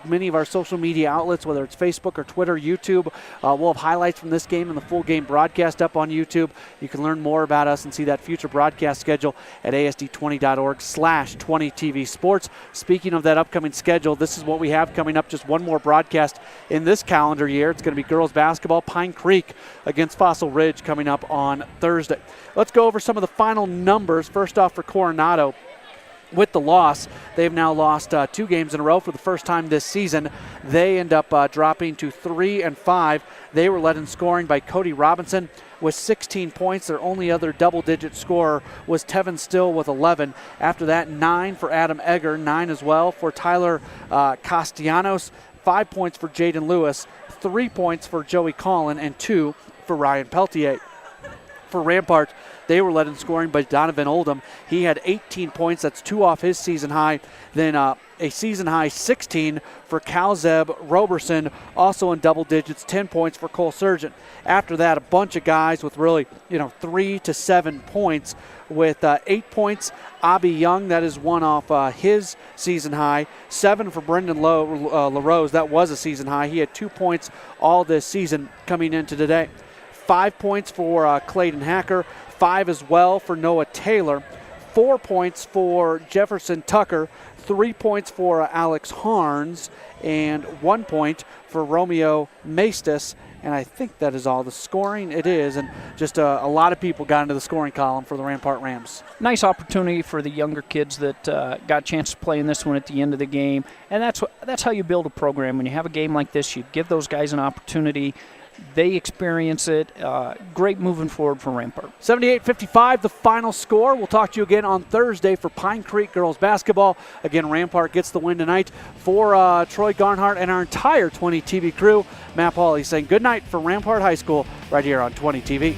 many of our social media outlets, whether it's Facebook or Twitter, YouTube. We'll have highlights from this game and the full game broadcast up on YouTube. You can learn more about us and see that future broadcast schedule at asd20.org/20tv sports. Speaking of that upcoming schedule, this is what we have coming up. Just one more broadcast in this calendar year. It's going to be girls basketball, Pine Creek against Fossil Ridge coming up on Thursday. Let's go over some of the final numbers. First off for Coronado. With the loss, they've now lost 2 games in a row for the first time this season. They end up dropping to 3-5. They were led in scoring by Cody Robinson with 16 points. Their only other double-digit scorer was Tevin Still with 11. After that, 9 for Adam Egger, 9 as well for Tyler Castellanos, 5 points for Jaden Lewis, 3 points for Joey Collin, and 2 for Ryan Peltier. For Rampart, they were led in scoring by Donovan Oldham. He had 18 points. That's 2 off his season high. Then a season-high 16 for Calzeb Roberson, also in double digits, 10 points for Cole Surgeon. After that, a bunch of guys with really, 3 to 7 points. With 8 points, Abby Young, that is 1 off his season high. 7 for Brendan LaRose, that was a season high. He had 2 points all this season coming into today. 5 points for Clayton Hacker, 5 as well for Noah Taylor, 4 points for Jefferson Tucker, 3 points for Alex Harns, and 1 point for Romeo Maestas. And I think that is all the scoring. It is, and just a lot of people got into the scoring column for the Rampart Rams. Nice opportunity for the younger kids that got a chance to play in this one at the end of the game. And that's how you build a program. When you have a game like this, you give those guys an opportunity. They experience it. Great moving forward for Rampart. 78-55, the final score. We'll talk to you again on Thursday for Pine Creek girls basketball. Again, Rampart gets the win tonight. For Troy Garnhart and our entire 20 TV crew, Matt Hawley saying good night for Rampart High School right here on 20 TV.